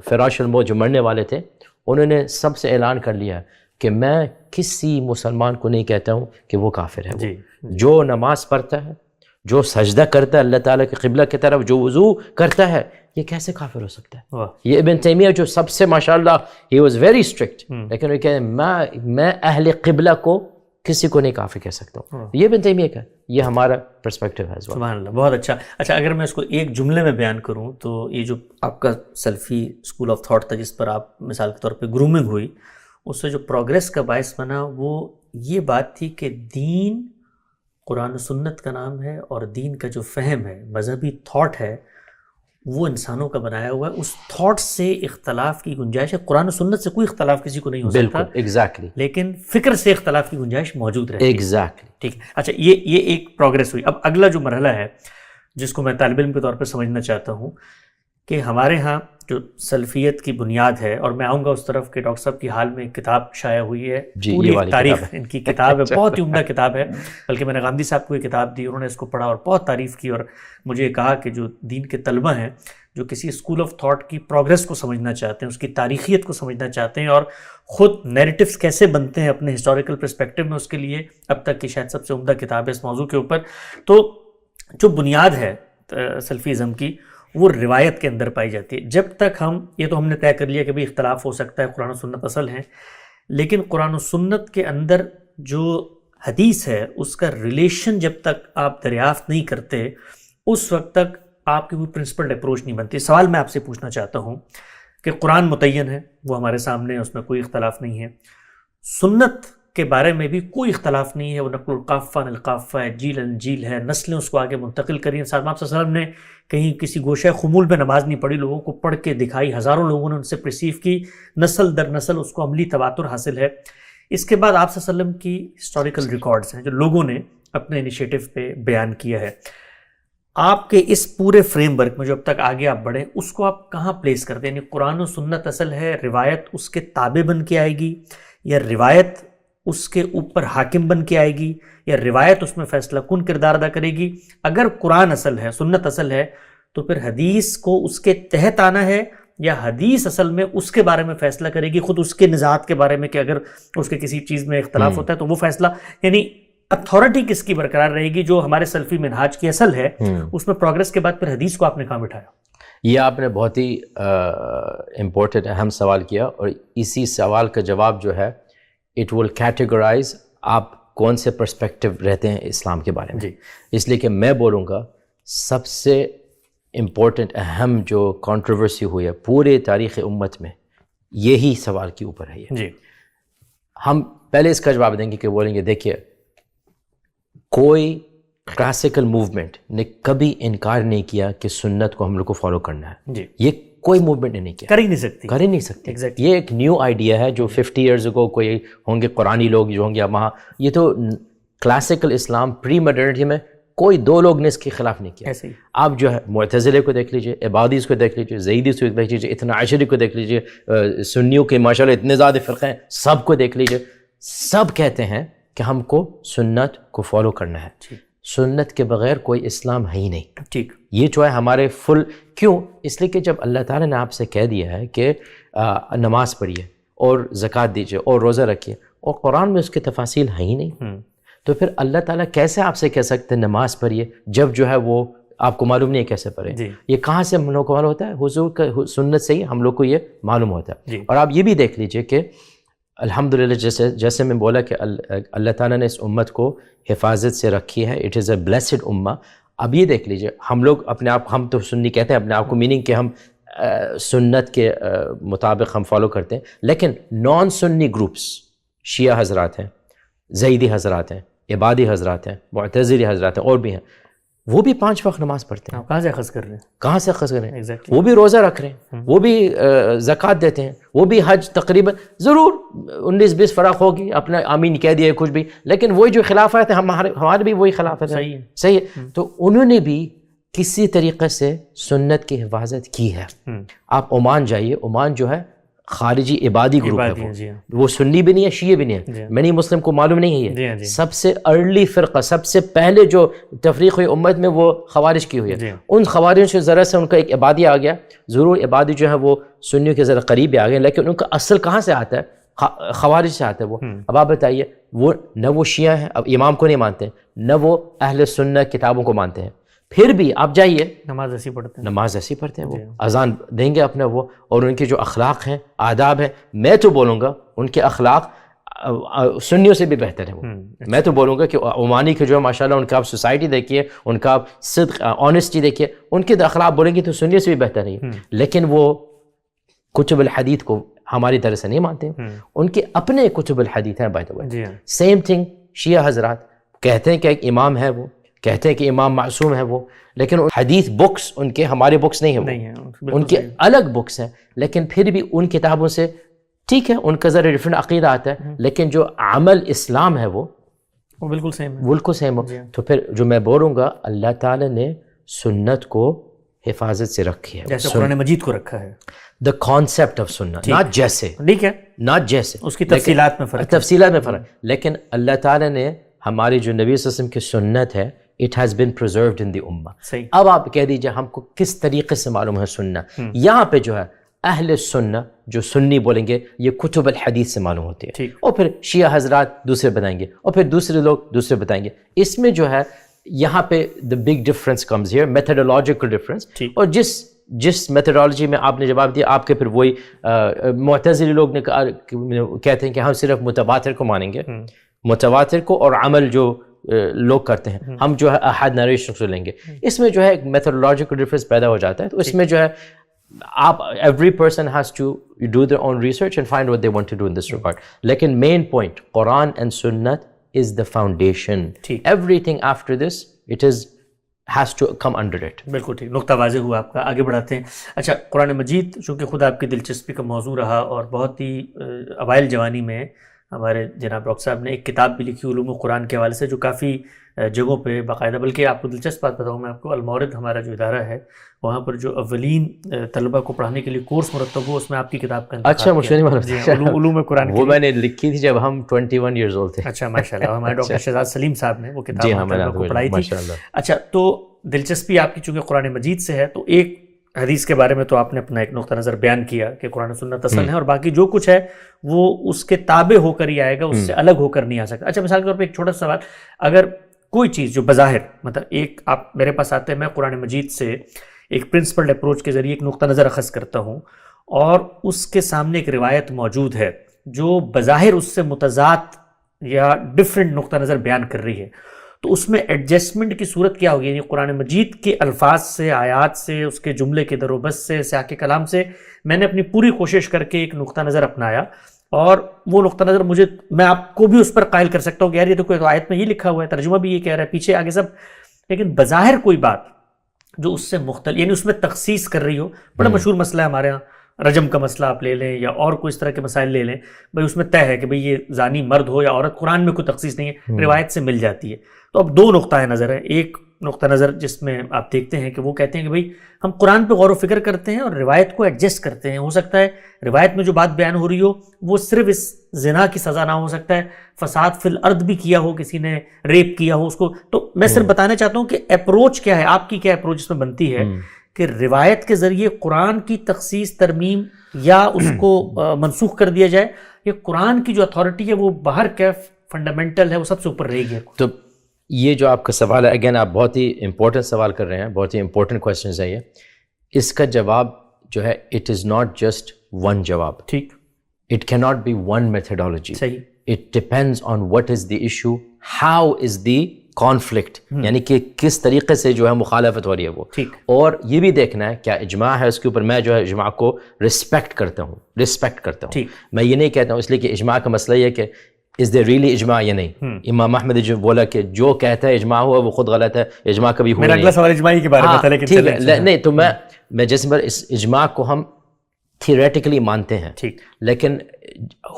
S1: فراش الموت جو مرنے والے تھے، انہوں نے سب سے اعلان کر لیا کہ میں کسی مسلمان کو نہیں کہتا ہوں کہ وہ کافر ہے. جو نماز پڑھتا ہے، جو سجدہ کرتا ہے اللہ تعالیٰ کے قبلہ کی طرف، جو وضو کرتا ہے، یہ کیسے کافر ہو سکتا ہے؟ یہ ابن تیمیہ جو سب سے ماشاءاللہ he was very strict، لیکن وہ کہتے ہیں میں اہل قبلہ کو کسی کو نہیں کافر کہہ سکتا ہوں. یہ ابن تیمیہ کا، یہ ہمارا پرسپیکٹیو ہے.
S2: سبحان اللہ، بہت اچھا. اچھا، اگر میں اس کو ایک جملے میں بیان کروں تو یہ جو آپ کا سلفی اسکول آف تھاٹ تھا جس پر آپ مثال کے طور پہ گرومنگ ہوئی، اس سے جو پروگریس کا باعث بنا وہ یہ بات تھی کہ دین قرآن و سنت کا نام ہے، اور دین کا جو فہم ہے، مذہبی تھاٹ ہے، وہ انسانوں کا بنایا ہوا ہے. اس تھاٹ سے اختلاف کی گنجائش ہے. قرآن و سنت سے کوئی اختلاف کسی کو نہیں ہو سکتا،
S1: ایگزیکٹلی،
S2: لیکن فکر سے اختلاف کی گنجائش موجود رہتی ہے.
S1: ایگزیکٹلی، ٹھیک.
S2: اچھا، یہ ایک پروگریس ہوئی. اب اگلا جو مرحلہ ہے جس کو میں طالب علم کے طور پہ سمجھنا چاہتا ہوں کہ ہمارے ہاں جو سلفیت کی بنیاد ہے، اور میں آؤں گا اس طرف کہ ڈاکٹر صاحب کی حال میں ایک کتاب شائع ہوئی ہے، پوری تاریخ ان کی کتاب ہے، بہت ہی عمدہ کتاب ہے. بلکہ میں نے غامدی صاحب کو یہ کتاب دی، انہوں نے اس کو پڑھا اور بہت تعریف کی، اور مجھے یہ کہا کہ جو دین کے طلبہ ہیں جو کسی اسکول آف تھاٹ کی پروگریس کو سمجھنا چاہتے ہیں، اس کی تاریخیت کو سمجھنا چاہتے ہیں، اور خود نیریٹیوز کیسے بنتے ہیں اپنے ہسٹوریکل پرسپیکٹیو میں، اس کے لیے اب تک کی شاید سب سے عمدہ کتاب ہے اس موضوع کے اوپر. تو جو بنیاد ہے سلفیزم کی، وہ روایت کے اندر پائی جاتی ہے. جب تک یہ تو ہم نے طے کر لیا کہ بھی اختلاف ہو سکتا ہے، قرآن و سنت اصل ہیں، لیکن قرآن و سنت کے اندر جو حدیث ہے اس کا ریلیشن جب تک آپ دریافت نہیں کرتے، اس وقت تک آپ کی کوئی پرنسپلڈ اپروچ نہیں بنتی. سوال میں آپ سے پوچھنا چاہتا ہوں کہ قرآن متعین ہے، وہ ہمارے سامنے، اس میں کوئی اختلاف نہیں ہے. سنت کے بارے میں بھی کوئی اختلاف نہیں ہے، وہ نقل القافہ القافہ ہے، جیل انجیل ہے، نسلیں اس کو آگے منتقل کری. صاحب آپ صلی اللہ علیہ وسلم نے کہیں کسی گوشہ خمول میں نماز نہیں پڑھی، لوگوں کو پڑھ کے دکھائی، ہزاروں لوگوں نے ان سے پرسیو کی، نسل در نسل اس کو عملی تواتر حاصل ہے. اس کے بعد آپ صلی اللہ علیہ وسلم کی ہسٹوریکل ریکارڈز ہیں جو لوگوں نے اپنے انیشیٹو پہ بیان کیا ہے. آپ کے اس پورے فریم ورک میں جو اب تک آگے آپ بڑھیں، اس کو آپ کہاں پلیس کرتے ہیں؟ یعنی قرآن و سنت اصل ہے، روایت اس کے تابع بن کے آئے گی، یا روایت اس کے اوپر حاکم بن کے آئے گی، یا روایت اس میں فیصلہ کن کردار ادا کرے گی؟ اگر قرآن اصل ہے، سنت اصل ہے، تو پھر حدیث کو اس کے تحت آنا ہے، یا حدیث اصل میں اس کے بارے میں فیصلہ کرے گی، خود اس کے نزاعات کے بارے میں، کہ اگر اس کے کسی چیز میں اختلاف ہوتا ہے تو وہ فیصلہ، یعنی اتھارٹی کس کی برقرار رہے گی؟ جو ہمارے سلفی منہاج کی اصل ہے، اس میں پروگریس کے بعد پھر حدیث کو آپ نے کہاں بٹھایا؟
S1: یہ آپ نے بہت ہی امپورٹنٹ اہم سوال کیا، اور اسی سوال کا جواب جو ہے اٹ ول کیٹیگرائز آپ کون سے پرسپیکٹیو رہتے ہیں اسلام کے بارے میں. اس لیے کہ میں بولوں گا سب سے امپورٹنٹ اہم جو کنٹروورسی ہوئی ہے پورے تاریخ امت میں، یہی سوال کے اوپر ہے. یہ ہم پہلے اس کا جواب دیں گے کہ بولیں گے دیکھیے کوئی کلاسیکل موومنٹ نے کبھی انکار نہیں کیا کہ سنت کو ہم لوگ کو فالو کرنا ہے. یہ کوئی موومنٹ نے نہیں کیا، کر ہی نہیں سکتی. یہ ایک نیو آئیڈیا ہے جو 50 ایئرز اگو کوئی ہوں گے قرآنی لوگ جو ہوں گے وہاں، یہ تو کلاسیکل اسلام پری ماڈرنٹی میں کوئی 2 لوگ نے اس کے خلاف نہیں کیا. آپ جو ہے معتزلے کو دیکھ لیجئے، عبادیز کو دیکھ لیجئے، زیدیز کو دیکھ لیجئے، اثنا عشری کو دیکھ لیجئے، سنیوں کے ماشاءاللہ اتنے زیادہ فرقے ہیں، سب کو دیکھ لیجئے، سب کہتے ہیں کہ ہم کو سنت کو فالو کرنا ہے. سنت کے بغیر کوئی اسلام ہے ہی نہیں. ٹھیک، یہ جو ہے ہمارے فل کیوں؟ اس لیے کہ جب اللہ تعالیٰ نے آپ سے کہہ دیا ہے کہ نماز پڑھیے اور زکوٰۃ دیجیے اور روزہ رکھیے، اور قرآن میں اس کی تفاصیل ہے ہی نہیں، تو پھر اللہ تعالیٰ کیسے آپ سے کہہ سکتے ہیں نماز پڑھیے جب جو ہے وہ آپ کو معلوم نہیں ہے کیسے پڑھیں؟ یہ کہاں سے ہم لوگ کو معلوم ہوتا ہے؟ حضور کا سنت سے ہی ہم لوگ کو یہ معلوم ہوتا ہے. اور آپ یہ بھی دیکھ لیجئے کہ الحمدللہ جیسے میں بولا کہ اللہ تعالیٰ نے اس امت کو حفاظت سے رکھی ہے، اٹ از اے بلیسڈ امہ. اب یہ دیکھ لیجئے, ہم لوگ اپنے آپ, ہم تو سنی کہتے ہیں اپنے آپ کو, میننگ کہ ہم سنت کے مطابق ہم فالو کرتے ہیں, لیکن نان سنی گروپس, شیعہ حضرات ہیں, زیدی حضرات ہیں, عبادی حضرات ہیں, معتزلی حضرات ہیں, اور بھی ہیں, وہ بھی 5 وقت نماز پڑھتے ہیں.
S2: کہاں سے اخذ کر رہے ہیں,
S1: کہاں سے اخذ کر رہے ہیں,
S2: Exactly.
S1: وہ بھی روزہ رکھ رہے ہیں, وہ بھی زکوٰۃ دیتے ہیں, وہ بھی حج تقریباً ضرور 19-20 فرق ہوگی, اپنا آمین کہہ دیا کچھ بھی, لیکن وہی جو خلافت ہے ہمارے بھی وہی خلافت ہے. صحیح ہے. تو انہوں نے بھی کسی طریقے سے سنت کی حفاظت کی ہے. آپ عمان جائیے, عمان جو ہے خارجی عبادی گروپ ہے, وہ سنی بھی نہیں ہے, شیعہ بھی نہیں ہے, منی مسلم کو معلوم نہیں ہے. سب سے ارلی فرقہ, سب سے پہلے جو تفریق ہوئی امت میں وہ خوارج کی ہوئی ہے. ان خوارج سے ذرا سے ان کا ایک عبادی آ گیا, ضرور عبادی جو ہے وہ سنیوں کے ذرا قریب بھی آ گئے, لیکن ان کا اصل کہاں سے آتا ہے, خوارج سے آتا ہے وہ. اب آپ بتائیے, وہ نہ وہ شیعہ ہیں, اب امام کو نہیں مانتے, نہ وہ اہل سنت کتابوں کو مانتے ہیں, پھر بھی آپ جائیے
S2: نماز ایسی پڑھتے ہیں,
S1: نماز ایسی پڑھتے ہیں, وہ اذان دیں گے اپنا وہ, اور ان کے جو اخلاق ہیں, آداب ہیں, میں تو بولوں گا ان کے اخلاق سنیوں سے بھی بہتر ہیں. وہ میں تو بولوں گا کہ عمانی کے جو ہے ماشاءاللہ, ان کا آپ سوسائٹی دیکھیے, ان کا آپ صدق آنیسٹی دیکھیے, ان کے اخلاق بولیں گے تو سنیوں سے بھی بہتر نہیں. لیکن وہ کتب الحدیث کو ہماری طرح سے نہیں مانتے, ان کے اپنے کتب الحدیث ہیں. By the way same thing شیعہ حضرات کہتے ہیں کہ ایک امام ہے, وہ کہتے ہیں کہ امام معصوم ہے وہ, لیکن حدیث بکس ان کے ہمارے بکس نہیں ہیں, ان کے الگ بکس ہیں, لیکن پھر بھی ان کتابوں سے ٹھیک ہے ان کا ذرا ڈفرینٹ عقیدہ آتا ہے, لیکن جو عمل اسلام ہے وہ
S2: بالکل سیم ہے,
S1: بالکل سیم ہو. تو پھر جو میں بولوں گا, اللہ تعالیٰ نے سنت کو حفاظت سے رکھی ہے,
S2: جیسے قرآن مجید کو رکھا ہے.
S1: دا کانسیپٹ آف سنت, ناٹ جیسے,
S2: ٹھیک ہے,
S1: ناٹ جیسے,
S2: اس کی تفصیلات میں فرق,
S1: تفصیلات میں فرق, لیکن اللہ تعالیٰ نے ہماری جو نبی صلی اللہ علیہ وسلم کی سنت ہے, it has been preserved in the ummah. اب آپ کہہ دیجئے ہم کو کس طریقے سے معلوم ہے سننا, یہاں پہ جو ہے اہل سنہ جو سنی بولیں گے یہ کتب الحدیث سے معلوم ہوتی ہے, اور پھر شیعہ حضرات دوسرے بتائیں گے, اور پھر دوسرے لوگ دوسرے بتائیں گے. اس میں جو ہے یہاں پہ the big difference comes here, methodological difference. اور جس میتھڈالوجی میں آپ نے جواب دیا, آپ کے پھر وہی معتزلی لوگ نے کہتے ہیں کہ ہم صرف متواتر کو مانیں گے, متواتر کو, اور عمل جو لوگ کرتے ہیں ہم جو ہے احاد نریشن سے لیں گے. اس میں جو ہے ایک میتھڈولوجیکل ڈفرینس پیدا ہو جاتا ہے. تو اس میں جو ہے آپ every person has to do their own research and find what they want to do in this regard. لیکن مین پوائنٹ, قرآن اینڈ سنت is the foundation. Everything after this it is has to come under it.
S2: بالکل ٹھیک, نقطہ واضح ہوا آپ کا. آگے بڑھاتے ہیں. اچھا, قرآن مجید چونکہ خود آپ کی دلچسپی کا موضوع رہا, اور بہت ہی اوائل جوانی میں ہمارے جناب ڈاکٹر صاحب نے ایک کتاب بھی لکھی علوم قرآن کے حوالے سے, جو کافی جگہوں پہ باقاعدہ, بلکہ آپ کو دلچسپ بات بتاؤں میں آپ کو, المورد ہمارا جو ادارہ ہے وہاں پر جو اولین طلبہ کو پڑھانے کے لیے کورس مرتب ہو, اس میں آپ کی کتاب کا
S1: اچھا مشہور
S2: علوم قرآن
S1: وہ میں نے لکھی تھی جب ہم 21 ایئرز اولڈ تھے.
S2: اچھا ماشاء اللہ, ہمارے ڈاکٹر شہزاد سلیم صاحب نے وہ کتاب کو پڑھائی تھی. اچھا, تو دلچسپی آپ کی چونکہ قرآن مجید سے ہے, تو ایک حدیث کے بارے میں تو آپ نے اپنا ایک نقطہ نظر بیان کیا کہ قرآن و سنت اصل ہے, اور باقی جو کچھ ہے وہ اس کے تابع ہو کر ہی آئے گا, اس سے الگ ہو کر نہیں آ سکتا. اچھا, مثال کے طور پہ ایک چھوٹا سا سوال, اگر کوئی چیز جو بظاہر مطلب ایک آپ میرے پاس آتے ہیں, میں قرآن مجید سے ایک پرنسپلڈ اپروچ کے ذریعے ایک نقطہ نظر اخذ کرتا ہوں, اور اس کے سامنے ایک روایت موجود ہے جو بظاہر اس سے متضاد یا ڈفرینٹ نقطہ نظر بیان کر رہی ہے, تو اس میں ایڈجسٹمنٹ کی صورت کیا ہوگی؟ یعنی قرآن مجید کے الفاظ سے, آیات سے, اس کے جملے کے در و بس سے, سیاق کلام سے میں نے اپنی پوری کوشش کر کے ایک نقطہ نظر اپنایا, اور وہ نقطہ نظر میں آپ کو بھی اس پر قائل کر سکتا ہوں کہ یار یہ تو کوئی آیت میں یہ لکھا ہوا ہے, ترجمہ بھی یہ کہہ رہا ہے, پیچھے آگے سب, لیکن بظاہر کوئی بات جو اس سے مختلف, یعنی اس میں تخصیص کر رہی ہو. بڑا مشہور مسئلہ ہے ہمارے یہاں, رجم کا مسئلہ آپ لے لیں یا اور کوئی اس طرح کے مسائل لے لیں, بھائی اس میں طے ہے کہ بھئی یہ زانی مرد ہو یا عورت, قرآن میں کوئی تخصیص نہیں ہے, روایت سے مل جاتی ہے. تو اب دو نقطہ نظر ہے. ایک نقطہ نظر جس میں آپ دیکھتے ہیں کہ وہ کہتے ہیں کہ بھئی ہم قرآن پہ غور و فکر کرتے ہیں اور روایت کو ایڈجسٹ کرتے ہیں. ہو سکتا ہے روایت میں جو بات بیان ہو رہی ہو وہ صرف اس زنا کی سزا نہ ہو سکتا ہے, فساد فی الارض بھی کیا ہو, کسی نے ریپ کیا ہو اس کو. تو میں صرف بتانا چاہتا ہوں کہ اپروچ کیا ہے, آپ کی کیا اپروچ اس میں بنتی ہے کہ روایت کے ذریعے قرآن کی تخصیص, ترمیم یا اس کو منسوخ کر دیا جائے, یا قرآن کی جو اتھارٹی ہے وہ باہر کیا فنڈامنٹل ہے وہ سب سے اوپر رہے گی.
S1: تو یہ جو آپ کا سوال ہے, اگین آپ بہت ہی امپورٹنٹ سوال کر رہے ہیں, بہت ہی امپورٹنٹ کوشچنز ہے یہ. اس کا جواب جو ہے it is not just one جواب,
S2: ٹھیک,
S1: اٹ کی ناٹ بی ون میتھڈالوجی,
S2: صحیح,
S1: it depends on what is the issue, how is the conflict یعنی کہ کس طریقے سے جو ہے مخالفت ہو رہی ہے وہ. اور یہ بھی دیکھنا ہے کیا اجماع ہے اس کے اوپر. میں جو ہے اجماع کو رسپیکٹ کرتا ہوں. میں یہ نہیں کہتا ہوں اس لیے کہ اجماع کا مسئلہ یہ ہے کہ از دیر ریئلی اجماع یا نہیں. امام احمد جو بولا کہ جو کہتا ہے اجماع ہوا وہ خود غلط ہے, اجماع کبھی ہوا نہیں.
S2: میرا اگلا سوال اجماع کے بارے میں تھا لیکن
S1: ٹھیک ہے نہیں تو میں جیسے پر اس اجماع کو ہم تھیوریٹیکلی مانتے ہیں لیکن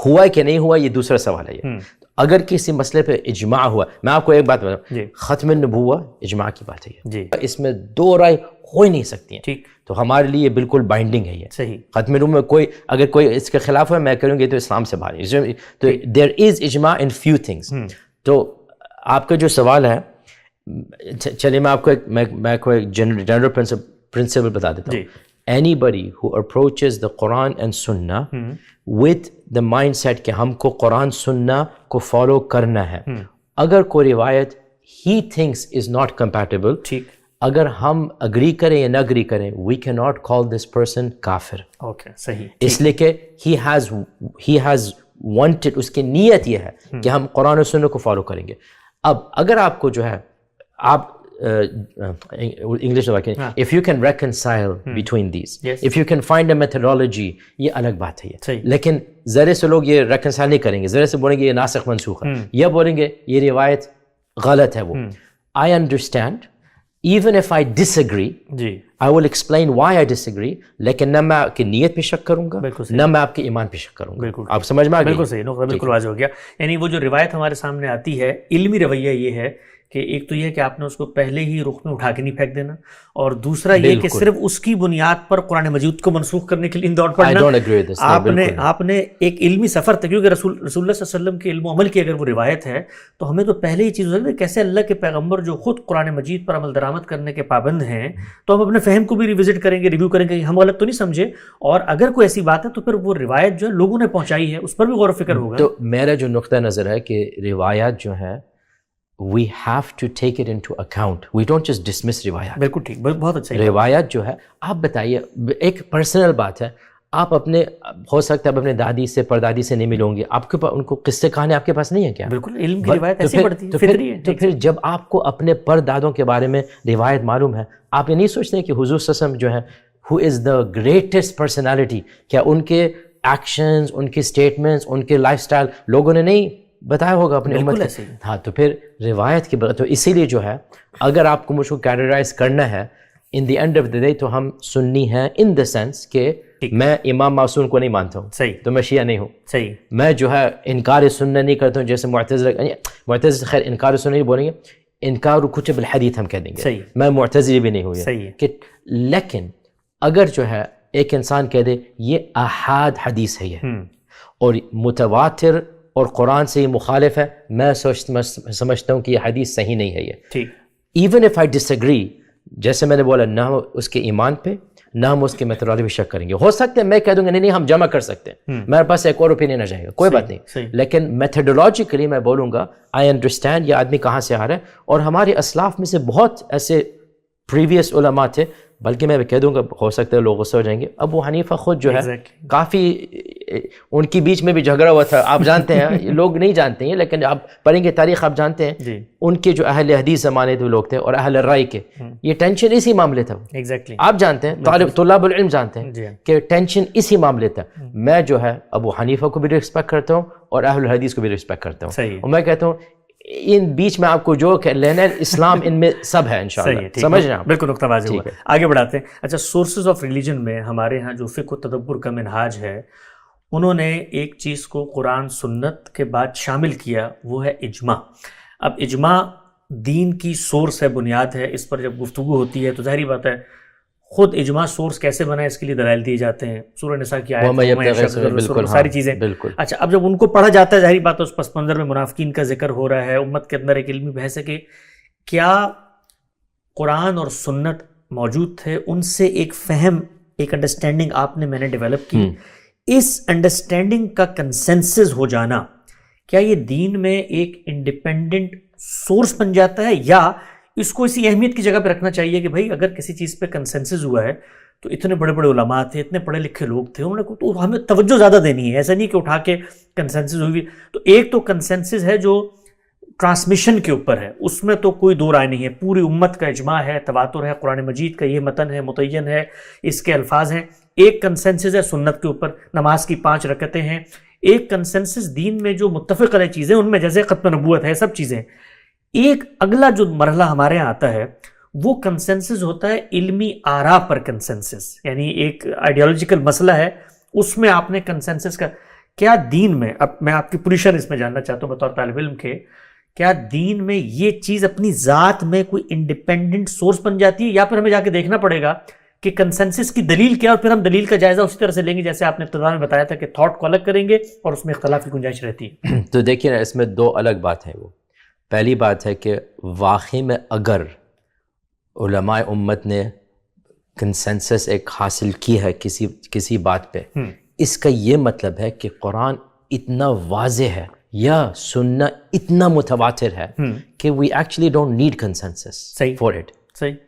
S1: ہوا کہ نہیں ہوا یہ دوسرا سوال ہے. یہ اگر کسی مسئلے پہ اجماع ہوا, میں آپ کو ایک بات بتاؤں, ختم النبوہ اجماع کی بات ہے, اس میں دو رائے ہو ہی نہیں سکتی ہیں, تو ہمارے لیے بالکل بائنڈنگ ہے یہ. صحیح. ختم النبوہ میں اگر کوئی اس کے خلاف ہے میں کروں گی تو اسلام سے باہر ہے. تو دیر از اجماع ان فیو تھنگس. تو آپ کا جو سوال ہے, چلیے میں آپ کو ایک جنرل پرنسپل بتا دیتا ہوں. Anybody who approaches the Quran and Sunnah with the mindset کہ ہم کو قرآن سننا کو فالو کرنا ہے, اگر کوئی روایت he thinks is not compatible, اگر ہم اگری کریں یا نہ اگری کریں, we cannot call this person کافر.
S2: صحیح.
S1: اس لیے کہ he has wanted, اس کی نیت یہ ہے کہ ہم قرآن و سنت کو فالو کریں گے. اب اگر آپ کو جو ہے آپ انگلش میں if you can reconcile between these, if you can find a methodology, یہ الگ بات ہے یہ. لیکن ذرے سے لوگ یہ reconcile نہیں کریں گے, ذرے سے بولیں گے یہ ناسخ منسوخ ہے, یا بولیں گے یہ روایت غلط ہے. وہ I understand, even if I disagree, I will explain why I disagree, لیکن نہ میں آپ کی نیت پہ شک کروں گا نہ میں آپ کے ایمان پہ شک کروں گا. آپ سمجھ میں آ گئی؟
S2: بالکل صحیح, بالکل واضح ہو گیا. یعنی وہ جو روایت ہمارے سامنے آتی ہے, علمی رویہ یہ ہے کہ ایک تو یہ کہ آپ نے اس کو پہلے ہی رخ میں اٹھا کے نہیں پھینک دینا, اور دوسرا یہ کہ صرف اس کی بنیاد پر قرآن مجید کو منسوخ کرنے کے لیے دوڑ پڑنا. آپ نے ایک علمی سفر تھا, کیونکہ رسول اللہ صلی اللہ علیہ وسلم کے علم و عمل کی اگر وہ روایت ہے تو ہمیں تو پہلے ہی چیز ہو سکتی ہے کیسے اللہ کے پیغمبر جو خود قرآن مجید پر عمل درآمد کرنے کے پابند ہیں, تو ہم اپنے فہم کو بھی ریوزٹ کریں گے, ریویو کریں گے, ہم غلط تو نہیں سمجھے, اور اگر کوئی ایسی بات ہے تو پھر وہ روایت جو ہے لوگوں نے پہنچائی ہے اس پر بھی غور و فکر ہوگا.
S1: تو میرا جو نقطہ نظر ہے کہ روایات جو ہے we have to take it into account, we don't just dismiss روایات.
S2: بالکل ٹھیک, بہت اچھا.
S1: روایات جو ہے آپ بتائیے, ایک پرسنل بات ہے, آپ اپنے ہو سکتا ہے آپ اپنے دادی سے پردادی سے نہیں ملوں گے, آپ کے پاس ان کو قصے کہانی آپ کے پاس نہیں ہے کیا؟
S2: بالکل, علم کی روایت ایسی پڑتی ہے, فطری ہے.
S1: تو پھر جب آپ کو اپنے پردادوں کے بارے میں روایت معلوم ہے, آپ یہ نہیں سوچتے کہ حضور صلی اللہ علیہ وسلم جو ہے who is the greatest personality, کیا ان کے ایکشنز, ان کے اسٹیٹمنٹس, ان کے لائف اسٹائل لوگوں نے نہیں بتایا ہوگا اپنے امت کو؟ ہاں, تو پھر روایت کی تو اسی لیے جو ہے اگر آپ کو مجھ کو کیٹیگرائز کرنا ہے in the end of the day تو ہم سنی ہیں ان دا سینس کہ میں امام معصوم کو نہیں مانتا ہوں, صحیح, تو میں شیعہ نہیں ہوں. صحیح. میں جو ہے انکار سنت نہیں کرتا ہوں, جیسے معتزلہ خیر انکار سنت نہیں بولیں گے, انکار کتب الحدیث ہم کہہ دیں گے. صحیح. میں معتزلی بھی نہیں ہوں. صحیح کہ لیکن اگر جو ہے ایک انسان کہہ دے یہ احاد حدیث ہے یہ اور متواتر اور قرآن سے یہ مخالف ہے, میں سمجھتا ہوں کہ یہ حدیث صحیح نہیں ہے یہ. ٹھیک. ایون اف آئی ڈس ایگری, جیسے میں نے بولا, نہ ہم اس کے ایمان پہ نہ ہم اس کے میتھڈالوجی پہ شک کریں گے. ہو سکتا ہے میں کہہ دوں گا نہیں ہم جمع کر سکتے ہیں, میرے پاس ایک اور اوپینین آ جائے گا, کوئی بات نہیں, لیکن میتھڈولوجیکلی میں بولوں گا آئی انڈرسٹینڈ یہ آدمی کہاں سے آ رہا ہے. اور ہمارے اسلاف میں سے بہت ایسے پریویس علماء تھے, بلکہ میں کہہ دوں گا ہو سکتا ہے لوگ غصہ ہو جائیں گے, ابو حنیفہ خود جو ہے کافی ان کی بیچ میں بھی جھگڑا ہوا تھا, آپ جانتے ہیں, لوگ نہیں جانتے ہیں لیکن آپ پڑھیں گے تاریخ آپ جانتے ہیں, ان کے جو اہل حدیث زمانے کے لوگ تھے اور اہل رائے کے, یہ ٹینشن اسی معاملے تھا. آپ جانتے ہیں, طلاب العلم جانتے ہیں کہ ٹینشن اسی معاملے تھا. میں جو ہے ابو حنیفہ کو بھی رسپیکٹ کرتا ہوں اور اہل الحدیث کو بھی رسپیکٹ کرتا ہوں, اور میں کہتا ہوں ان بیچ میں آپ کو جو لینا ہے اسلام ان میں سب ہے انشاءاللہ. سمجھ رہے ہیں؟
S2: بالکل نقطہ واضح ہوا. آگے بڑھاتے ہیں. اچھا, سورسز آف ریلیجن میں ہمارے ہاں جو فقہ و تدبر کا منہاج ہے, انہوں نے ایک چیز کو قرآن سنت کے بعد شامل کیا, وہ ہے اجماع. اب اجماع دین کی سورس ہے, بنیاد ہے, اس پر جب گفتگو ہوتی ہے تو ظاہری بات ہے خود اجماع سورس کیسے بنا ہے اس کے لیے دلائل دیے جاتے ہیں, سورہ نساء کی آیت, ساری چیزیں. اچھا, اب جب ان کو پڑھا جاتا ہے ظاہری بات ہے اس پس منظر میں منافقین کا ذکر ہو رہا ہے, امت کے اندر ایک علمی بحث ہے کہ کیا قرآن اور سنت موجود تھے, ان سے ایک فہم, ایک انڈرسٹینڈنگ آپ نے میں نے ڈیولپ کی, اس انڈرسٹینڈنگ کا کنسنسس ہو جانا کیا یہ دین میں ایک انڈیپینڈنٹ سورس بن جاتا ہے, یا اس کو اسی اہمیت کی جگہ پہ رکھنا چاہیے کہ بھائی اگر کسی چیز پہ کنسنسس ہوا ہے تو اتنے بڑے بڑے علماء تھے, اتنے پڑھے لکھے لوگ تھے, انہوں نے تو ہمیں توجہ زیادہ دینی ہے, ایسا نہیں کہ اٹھا کے کنسنسس ہوئی. تو ایک تو کنسنسس ہے جو ٹرانسمیشن کے اوپر ہے اس میں تو کوئی دو رائے نہیں ہے، پوری امت کا اجماع ہے، تواتر ہے، قرآن مجید کا یہ متن ہے، متعین ہے، اس کے الفاظ ہیں، ایک کنسنسس ہے سنت کے اوپر، نماز کی 5 رکعتیں ہیں، ایک کنسنسس دین میں جو متفق علیہ چیزیں ان میں جیسے ختم نبوت ہے، سب چیزیں۔ ایک اگلا جو مرحلہ ہمارے یہاں آتا ہے وہ کنسنسس ہوتا ہے علمی آراء پر کنسنسس، یعنی ایک آئیڈیالوجیکل مسئلہ ہے، اس میں آپ نے کنسنسس کا کیا دین میں، اب میں آپ کی پوزیشن اس میں جاننا چاہتا ہوں بطور طالب علم کے، کیا دین میں یہ چیز اپنی ذات میں کوئی انڈیپینڈنٹ سورس بن جاتی ہے، یا پھر ہمیں جا کے دیکھنا پڑے گا کہ کنسنسس کی دلیل کیا، اور پھر ہم دلیل کا جائزہ اسی طرح سے لیں گے جیسے آپ نے ابتدا میں بتایا تھا کہ تھاٹ کو الگ کریں گے اور اس میں اختلاف کی گنجائش رہتی ہے؟
S1: تو دیکھیے نا، اس میں 2 الگ بات ہیں۔ وہ پہلی بات ہے کہ واقعی میں اگر علماء امت نے کنسنسس ایک حاصل کی ہے کسی بات پہ، اس کا یہ مطلب ہے کہ قرآن اتنا واضح ہے یا سننا اتنا متواتر ہے کہ we actually don't need consensus for it.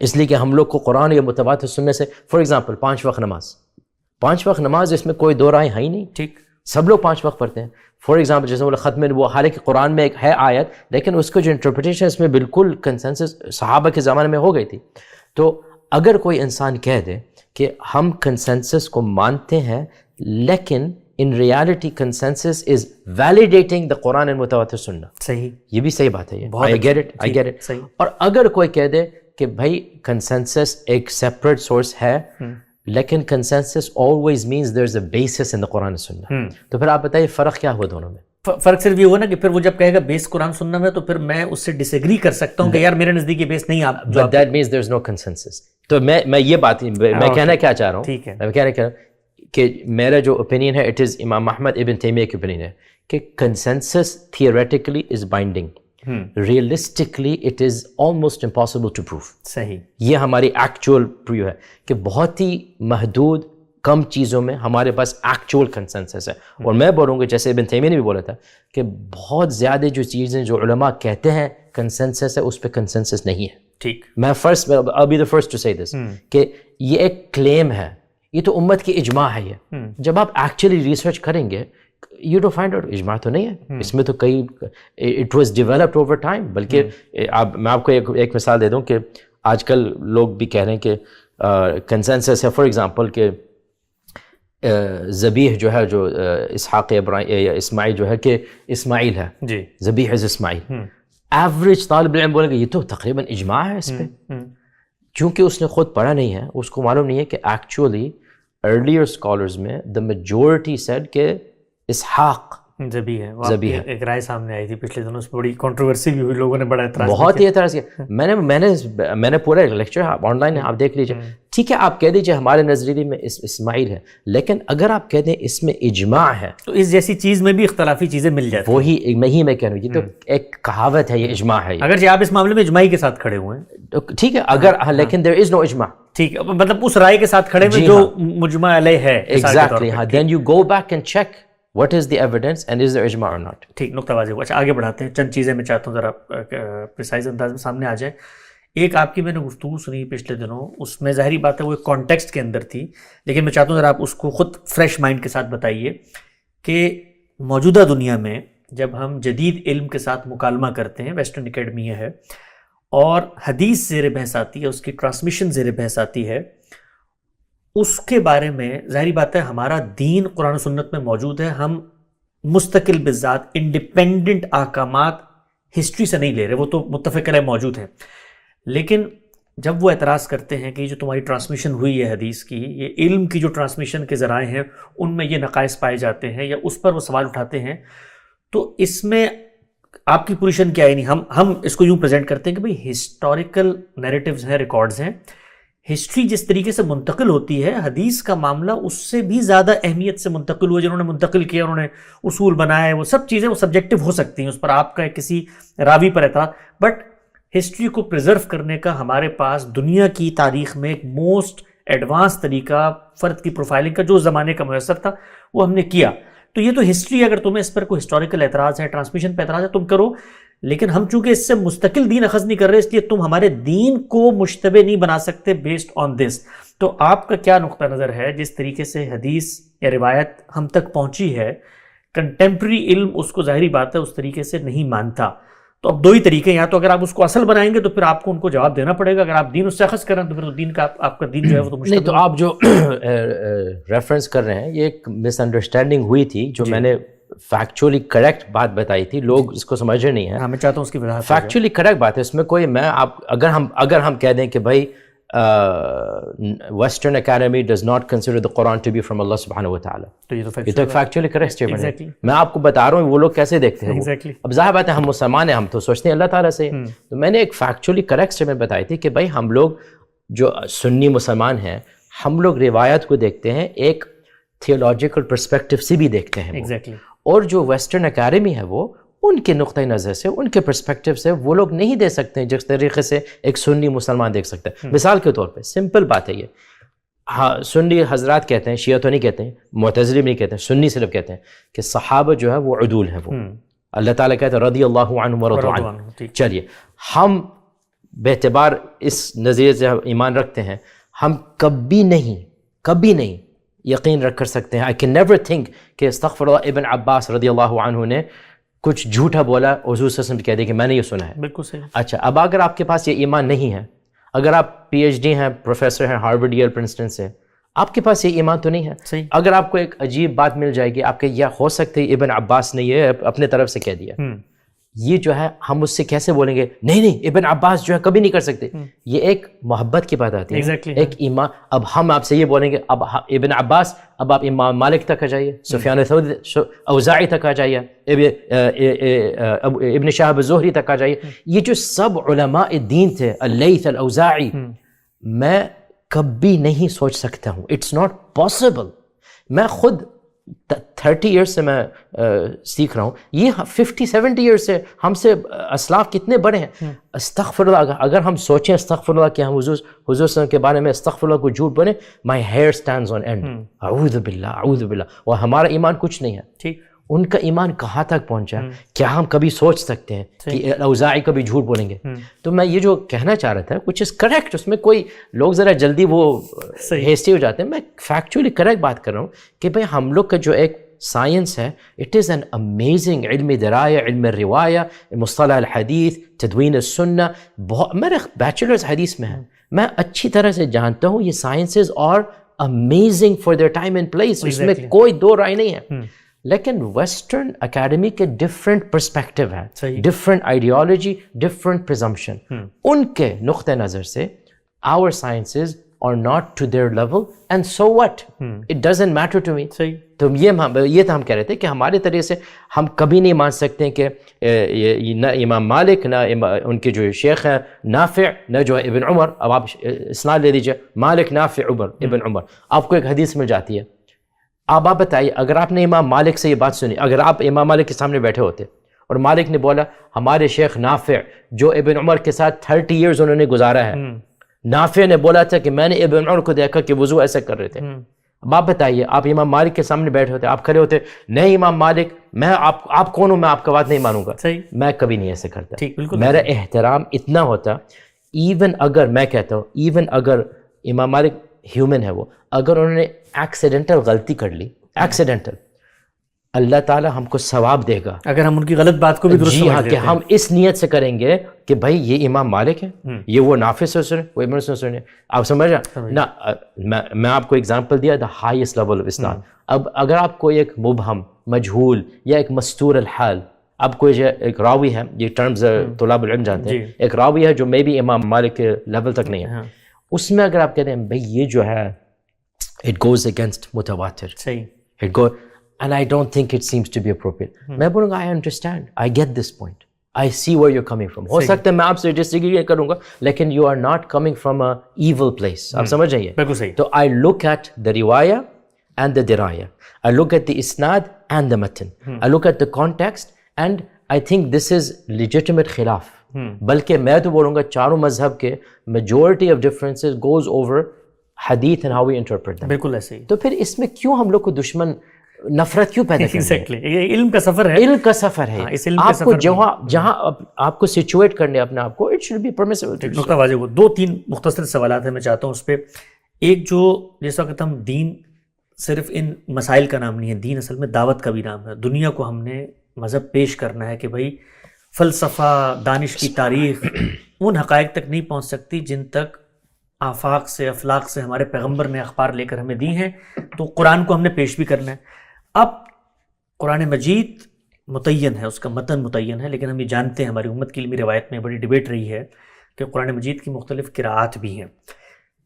S1: اس لیے کہ ہم لوگ کو قرآن یا متواتر سننے سے، فار ایگزامپل 5 وقت نماز، اس میں کوئی 2 رائے ہیں ہی نہیں، ٹھیک، سب لوگ 5 وقت پڑھتے ہیں۔ فار ایگزامپل جیسے بولا ختم وہ، حالانکہ قرآن میں ایک ہے آیت، لیکن اس کو جو انٹرپریٹیشن اس میں بالکل کنسنسس صحابہ کے زمانے میں ہو گئی تھی۔ تو اگر کوئی انسان کہہ دے کہ ہم کنسنسس کو مانتے ہیں لیکن in reality consensus is validating the Quran and متواتر سننا، صحیح، یہ بھی صحیح بات ہے، یہ I get it۔ اور اگر کوئی کہہ دے کہ بھائی کنسنسس ایک سیپریٹ سورس ہے لیکن consensus always means there's a basis in the Quran and سننا، تو پھر آپ بتائیے فرق کیا ہوا دونوں میں؟
S2: فرق صرف یہ ہوا نا کہ پھر وہ جب کہے گا بیس قرآن سننا میں، تو پھر میں اس سے ڈس ایگری کر سکتا ہوں کہ یار میرے نزدیک یہ بیس نہیں، آپ
S1: but that means there's no consensus۔ تو میں یہ بات میں کہنا کیا چاہ رہا ہوں،
S2: ٹھیک ہے،
S1: میں کہنا کیا کہ میرا جو اوپینین ہے اٹ از امام احمد ابن تیمیہ کی اوپینین ہے کہ consensus theoretically is binding, realistically it is almost impossible to proof.
S2: صحیح،
S1: یہ ہماری ایکچوئل پروو ہے کہ بہت ہی محدود کم چیزوں میں ہمارے پاس ایکچوئل کنسنسس ہے۔ اور میں بولوں گا جیسے ابن تیمیہ نے بھی بولا تھا کہ بہت زیادہ جو چیزیں جو علماء کہتے ہیں کنسنسس ہے، اس پہ کنسنسس نہیں ہے۔
S2: ٹھیک،
S1: میں I'll be the first to say this کہ یہ ایک کلیم ہے، یہ تو امت کی اجماع ہے۔ یہ جب آپ ایکچولی ریسرچ کریں گے یو ڈو فائنڈ آؤٹ اجماع تو نہیں ہے اس میں، تو کئی it was developed over time. بلکہ میں آپ کو ایک مثال دے دوں کہ آج کل لوگ بھی کہہ رہے ہیں کہ کنسنسس ہے، فار ایگزامپل کہ ذبیح جو ہے، جو اسحاق اسماعیل جو ہے کہ اسماعیل ہے، جی ذبیح از اسماعیل، ایوریج طالب علم بولے گا یہ تو تقریباً اجماع ہے اس پہ، چونکہ اس نے خود پڑھا نہیں ہے، اس کو معلوم نہیں ہے کہ ایکچولی ارلیئر اسکالرز میں دا میجورٹی سیڈ کہ اسحاق
S2: ذبیح ہے۔ ایک رائے سامنے آئی تھی پچھلے دنوں، اس پہ بڑی کنٹروورسی بھی ہوئی، لوگوں نے بڑا اعتراض،
S1: بہت ہی اعتراض کیا۔ میں نے پورا لیکچر آن لائن ہے، آپ دیکھ لیجیے۔ ٹھیک ہے، آپ کہہ دیجیے ہمارے نظریے میں اسماعیل ہے، لیکن اگر آپ کہہ دیں اس میں اجماع ہے
S2: تو اس جیسی چیز میں بھی اختلافی چیزیں مل جاتی ہیں۔
S1: وہی میں کہہ رہا ہوں، یہ تو ایک کہاوت ہے، یہ اجماع ہے۔
S2: اگرچہ آپ اس معاملے میں اجماعی کے ساتھ کھڑے ہوئے ہیں،
S1: ٹھیک ہے، اگر لیکن there is no اجماع،
S2: ٹھیک ہے، مطلب اس رائے کے ساتھ کھڑے ہوئے جو مجمع علیہ ہے،
S1: ایگزیکٹلی، ہاں، then you go back and check what is the evidence and is there اجماع or not۔
S2: ٹھیک، نقطہ واضح ہوا۔ اچھا آگے بڑھاتے ہیں، چند چیزیں میں چاہتا ہوں ذرا پریسائز انداز میں سامنے آ جائے۔ ایک آپ کی میں نے گفتگو سنی پچھلے دنوں، اس میں ظاہری بات ہے وہ ایک کانٹیکسٹ کے اندر تھی، لیکن میں چاہتا ہوں ذرا آپ اس کو خود فریش مائنڈ کے ساتھ بتائیے کہ موجودہ دنیا میں جب ہم جدید علم کے ساتھ مکالمہ کرتے ہیں، ویسٹرن اکیڈمی ہے، اور حدیث زیر بحث آتی ہے، اس کی ٹرانسمیشن زیر بحث آتی ہے، اس کے بارے میں ظاہری بات ہے ہمارا دین قرآن و سنت میں موجود ہے، ہم مستقل بذات انڈیپینڈنٹ احکامات ہسٹری سے نہیں لے رہے، وہ تو متفق علیہ موجود ہیں، لیکن جب وہ اعتراض کرتے ہیں کہ یہ جو تمہاری ٹرانسمیشن ہوئی ہے حدیث کی، یہ علم کی جو ٹرانسمیشن کے ذرائع ہیں ان میں یہ نقائص پائے جاتے ہیں، یا اس پر وہ سوال اٹھاتے ہیں، تو اس میں آپ کی پوزیشن کیا ہے؟ نہیں، ہم اس کو یوں پریزنٹ کرتے ہیں کہ بھئی ہسٹوریکل نیریٹیوز ہیں، ریکارڈز ہیں، ہسٹری جس طریقے سے منتقل ہوتی ہے، حدیث کا معاملہ اس سے بھی زیادہ اہمیت سے منتقل ہوا، جنہوں نے منتقل کیا، انہوں نے اصول بنائے، وہ سب چیزیں وہ سبجیکٹو ہو سکتی ہیں، اس پر آپ کا کسی راوی پر اعتراض، بٹ ہسٹری کو پریزرو کرنے کا ہمارے پاس دنیا کی تاریخ میں ایک موسٹ ایڈوانس طریقہ فرد کی پروفائلنگ کا جو زمانے کا میسر تھا وہ ہم نے کیا۔ تو یہ تو ہسٹری، اگر تمہیں اس پر کوئی ہسٹوریکل اعتراض ہے، ٹرانسمیشن پہ اعتراض ہے، تم کرو، لیکن ہم چونکہ اس سے مستقل دین اخذ نہیں کر رہے، اس لیے تم ہمارے دین کو مشتبہ نہیں بنا سکتے بیسڈ آن دس۔ تو آپ کا کیا نقطہ نظر ہے جس طریقے سے حدیث یا روایت ہم تک پہنچی ہے؟ کنٹمپرری علم اس کو ظاہری بات ہے اس طریقے سے نہیں مانتا، تو اب دو ہی طریقے ہیں، یا تو اگر آپ اس کو اصل بنائیں گے تو پھر آپ کو ان کو جواب دینا پڑے گا، اگر آپ دین اس سے اخذ کریں تو پھر دین کا آپ کا دین جو ہے وہ تو
S1: نہیں. تو آپ جو ریفرنس کر رہے ہیں یہ ایک مس انڈرسٹینڈنگ ہوئی تھی جو میں نے فیکچولی کریکٹ بات بتائی تھی، لوگ اس کو سمجھ نہیں ہیں.
S2: میں چاہتا ہوں اس کی وضاحت.
S1: فیکچولی کریکٹ بات ہے، اس میں کوئی میں آپ اگر ہم کہہ دیں کہ بھائی western academy does not consider the Quran to be from اللہ سبحانہ و تعالیٰ، یہ تو فیکچولی کریکٹ اسٹیٹمنٹ ہے. میں آپ کو بتا رہا ہوں وہ لوگ کیسے دیکھتے ہیں. اب ظاہر بات ہے ہم مسلمان ہیں، ہم تو سوچتے ہیں اللہ تعالیٰ سے. تو میں نے ایک فیکچولی کریکٹ اسٹیٹمنٹ بتائی تھی کہ بھائی ہم لوگ جو سنی مسلمان ہیں ہم لوگ روایت کو دیکھتے ہیں ایک تھیولوجیکل پرسپیکٹو سے بھی دیکھتے ہیں. اور جو ویسٹرن اکیڈمی ہے وہ ان کے نقطۂ نظر سے، ان کے پرسپیکٹو سے وہ لوگ نہیں دے سکتے ہیں جس طریقے سے ایک سنی مسلمان دیکھ سکتا ہے. مثال کے طور پہ سمپل بات ہے یہ، ہاں سنی حضرات کہتے ہیں، شیعہ تو نہیں کہتے ہیں، معتزلی نہیں کہتے ہیں، سنی صرف کہتے ہیں کہ صحابہ جو ہے وہ عدول ہیں، وہ اللہ تعالیٰ کہتے ہیں رضی اللہ عنہم ورضوا عنہ. چلیے ہم باعتبار اس نظریے سے ایمان رکھتے ہیں، ہم کبھی نہیں یقین رکھ کر سکتے ہیں. I can never think کہ استغفر اللہ ابن عباس رضی اللہ عنہ نے کچھ جھوٹا بولا حضور صلی اللہ علیہ وسلم کہہ دے کہ میں نے یہ سنا ہے.
S2: بالکل صحیح.
S1: اچھا اب اگر آپ کے پاس یہ ایمان نہیں ہے، اگر آپ پی ایچ ڈی ہیں، پروفیسر ہیں ہارورڈ یل پرنسٹن سے، آپ کے پاس یہ ایمان تو نہیں ہے.
S2: صحیح.
S1: اگر آپ کو ایک عجیب بات مل جائے گی، آپ کے یہ ہو سکتے ابن عباس نے یہ اپنے طرف سے کہہ دیا، یہ جو ہے ہم اس سے کیسے بولیں گے نہیں ابن عباس جو ہے کبھی نہیں کر سکتے. یہ ایک محبت کی بات آتی ہے، ایک ایمان. اب ہم آپ سے یہ بولیں گے اب ابن عباس، اب آپ امام مالک تک آ جائیے، سفیان ثوری، اوزاعی تک آ جائیے، ابن شہاب الزہری تک آ جائیے. یہ جو سب علماء دین تھے، اللیث، الاوزاعی، میں کبھی نہیں سوچ سکتا ہوں، اٹس ناٹ پاسبل. میں خود 30 ایئرس سے میں سیکھ رہا ہوں، یہ 50-70 ایئرس سے ہم سے اسلاف کتنے بڑے ہیں. استغفر اللہ، اگر ہم سوچیں استغفر اللہ کہ ہم حضور صلی اللہ علیہ وسلم کے بارے میں استغفر اللہ کو جھوٹ بولیں، my hair stands on end. اعوذ باللہ اعوذ باللہ. اور ہمارا ایمان کچھ نہیں ہے. ٹھیک، ان کا ایمان کہاں تک پہنچا؟ کیا ہم کبھی سوچ سکتے ہیں کہ اوزاعی کبھی جھوٹ بولیں گے؟ تو میں یہ جو کہنا چاہ رہا تھا کچھ از کریکٹ، اس میں کوئی لوگ ذرا جلدی وہ ہیسٹی ہو جاتے ہیں. میں فیکچولی کریکٹ بات کر رہا ہوں کہ بھائی ہم لوگ کا جو ایک سائنس ہے، اٹ از این امیزنگ علم درایا، علم روایہ، مصطلح الحدیث، تدوین السنہ. بہت میرے بیچلرز حدیث میں ہے، میں اچھی طرح سے جانتا ہوں یہ سائنسز اور amazing for their time and place, اس میں کوئی دو رائے نہیں ہے. لیکن ویسٹرن اکیڈمی کے ڈفرینٹ پرسپیکٹو ہیں، ڈفرینٹ آئیڈیالوجی، ڈفرینٹ پرزمپشن. ان کے نقطۂ نظر سے our sciences are not to their level and so what? It doesn't matter to me. تو یہ تو ہم کہہ رہے تھے کہ ہمارے طریقے سے ہم کبھی نہیں مان سکتے کہ نہ امام مالک، نہ ان کے جو شیخ ہیں نافع، نہ جو ابن عمر. اب آپ اسناد لے لیجیے، مالک، نافع، عمر، ابن عمر. آپ کو ایک حدیث مل جاتی ہے، آپ بتائیے اگر آپ نے امام مالک سے یہ بات سنی، اگر آپ امام مالک کے سامنے بیٹھے ہوتے اور مالک نے بولا ہمارے شیخ نافع جو ابن عمر کے ساتھ 30 ایئرز انہوں نے گزارا ہے، نافع نے بولا تھا کہ میں نے ابن عمر کو دیکھا کہ وضو ایسا کر رہے تھے. اب آپ بتائیے آپ امام مالک کے سامنے بیٹھے ہوتے، آپ کھڑے ہوتے، نہیں امام مالک میں آپ کون ہوں، میں آپ کا بات نہیں مانوں گا. میں کبھی نہیں ایسے کرتا. میرا احترام اتنا ہوتا، ایون اگر میں کہتا ہوں ایون اگر امام مالک ہیومن ہے، وہ اگر انہوں نے ایکسیڈنٹل غلطی کر لی، ایکسیڈنٹل، اللہ تعالیٰ ہم کو ثواب دے گا
S2: اگر ہم ان کی غلط بات کو بھی درست
S1: جی ہاں، کہ ہم اس نیت سے کریں گے کہ بھائی یہ امام مالک ہے، یہ وہ نافع سے سنے، وہ ابن سے سنے. آپ سمجھ رہے نا؟ میں آپ کو اگزامپل دیا دا ہائیسٹ لیول آف اسلام. اب اگر آپ کو ایک مبہم، مجہول یا ایک مستور الحال، اب کوئی ایک راوی ہے، یہ ٹرمز طلاب العلم جانتے ہیں، ایک راوی ہے جو مے بی امام مالک کے لیول تک نہیں ہے، اس میں اگر آپ کہتے ہیں بھائی یہ جو ہے it goes against متواتر، it goes and I don't think it seems to be appropriate. میں بولوں گا I understand, I get this point, I see where you're coming from. ہو سکتا ہے میں آپ سے ڈسیگری کروں گا لیکن you are not coming from a evil place. آپ سمجھ رہیے؟
S2: بالکل صحیح.
S1: تو I look at the riwayah and the dirayah, I look at the isnad and the matan, I look at the context and I think this is legitimate خلاف. بلکہ میں تو بولوں گا چاروں مذہب کے majority of differences goes over حدیث and how we interpret them.
S2: بالکل ایسے ہی.
S1: تو پھر اس میں کیوں ہم لوگ کو دشمن نفرت کیوں پیدا کریں؟
S2: ایگزیکٹلی، یہ علم کا سفر ہے،
S1: علم کا سفر ہے. آپ کو جہاں آپ کو سچویٹ کرنے اپنے آپ کو، اٹ شوڈ بی پرمیسیبل.
S2: نقطہ واضح ہو. 2-3 مختصر سوالات ہیں، میں چاہتا ہوں اس پہ. ایک جو جس وقت ہم دین صرف ان مسائل کا نام نہیں ہے، دین اصل میں دعوت کا بھی نام ہے. دنیا کو ہم نے مذہب پیش کرنا ہے کہ بھائی فلسفہ، دانش کی تاریخ ان حقائق تک نہیں پہنچ سکتی جن تک آفاق سے، افلاق سے ہمارے پیغمبر نے اخبار لے کر ہمیں دی ہیں. تو قرآن کو ہم نے پیش بھی کرنا ہے. اب قرآن مجید متعین ہے، اس کا متن متعین ہے، لیکن ہم یہ جانتے ہیں، ہماری امت کی علمی روایت میں بڑی ڈیبیٹ رہی ہے کہ قرآن مجید کی مختلف قراءات بھی ہیں.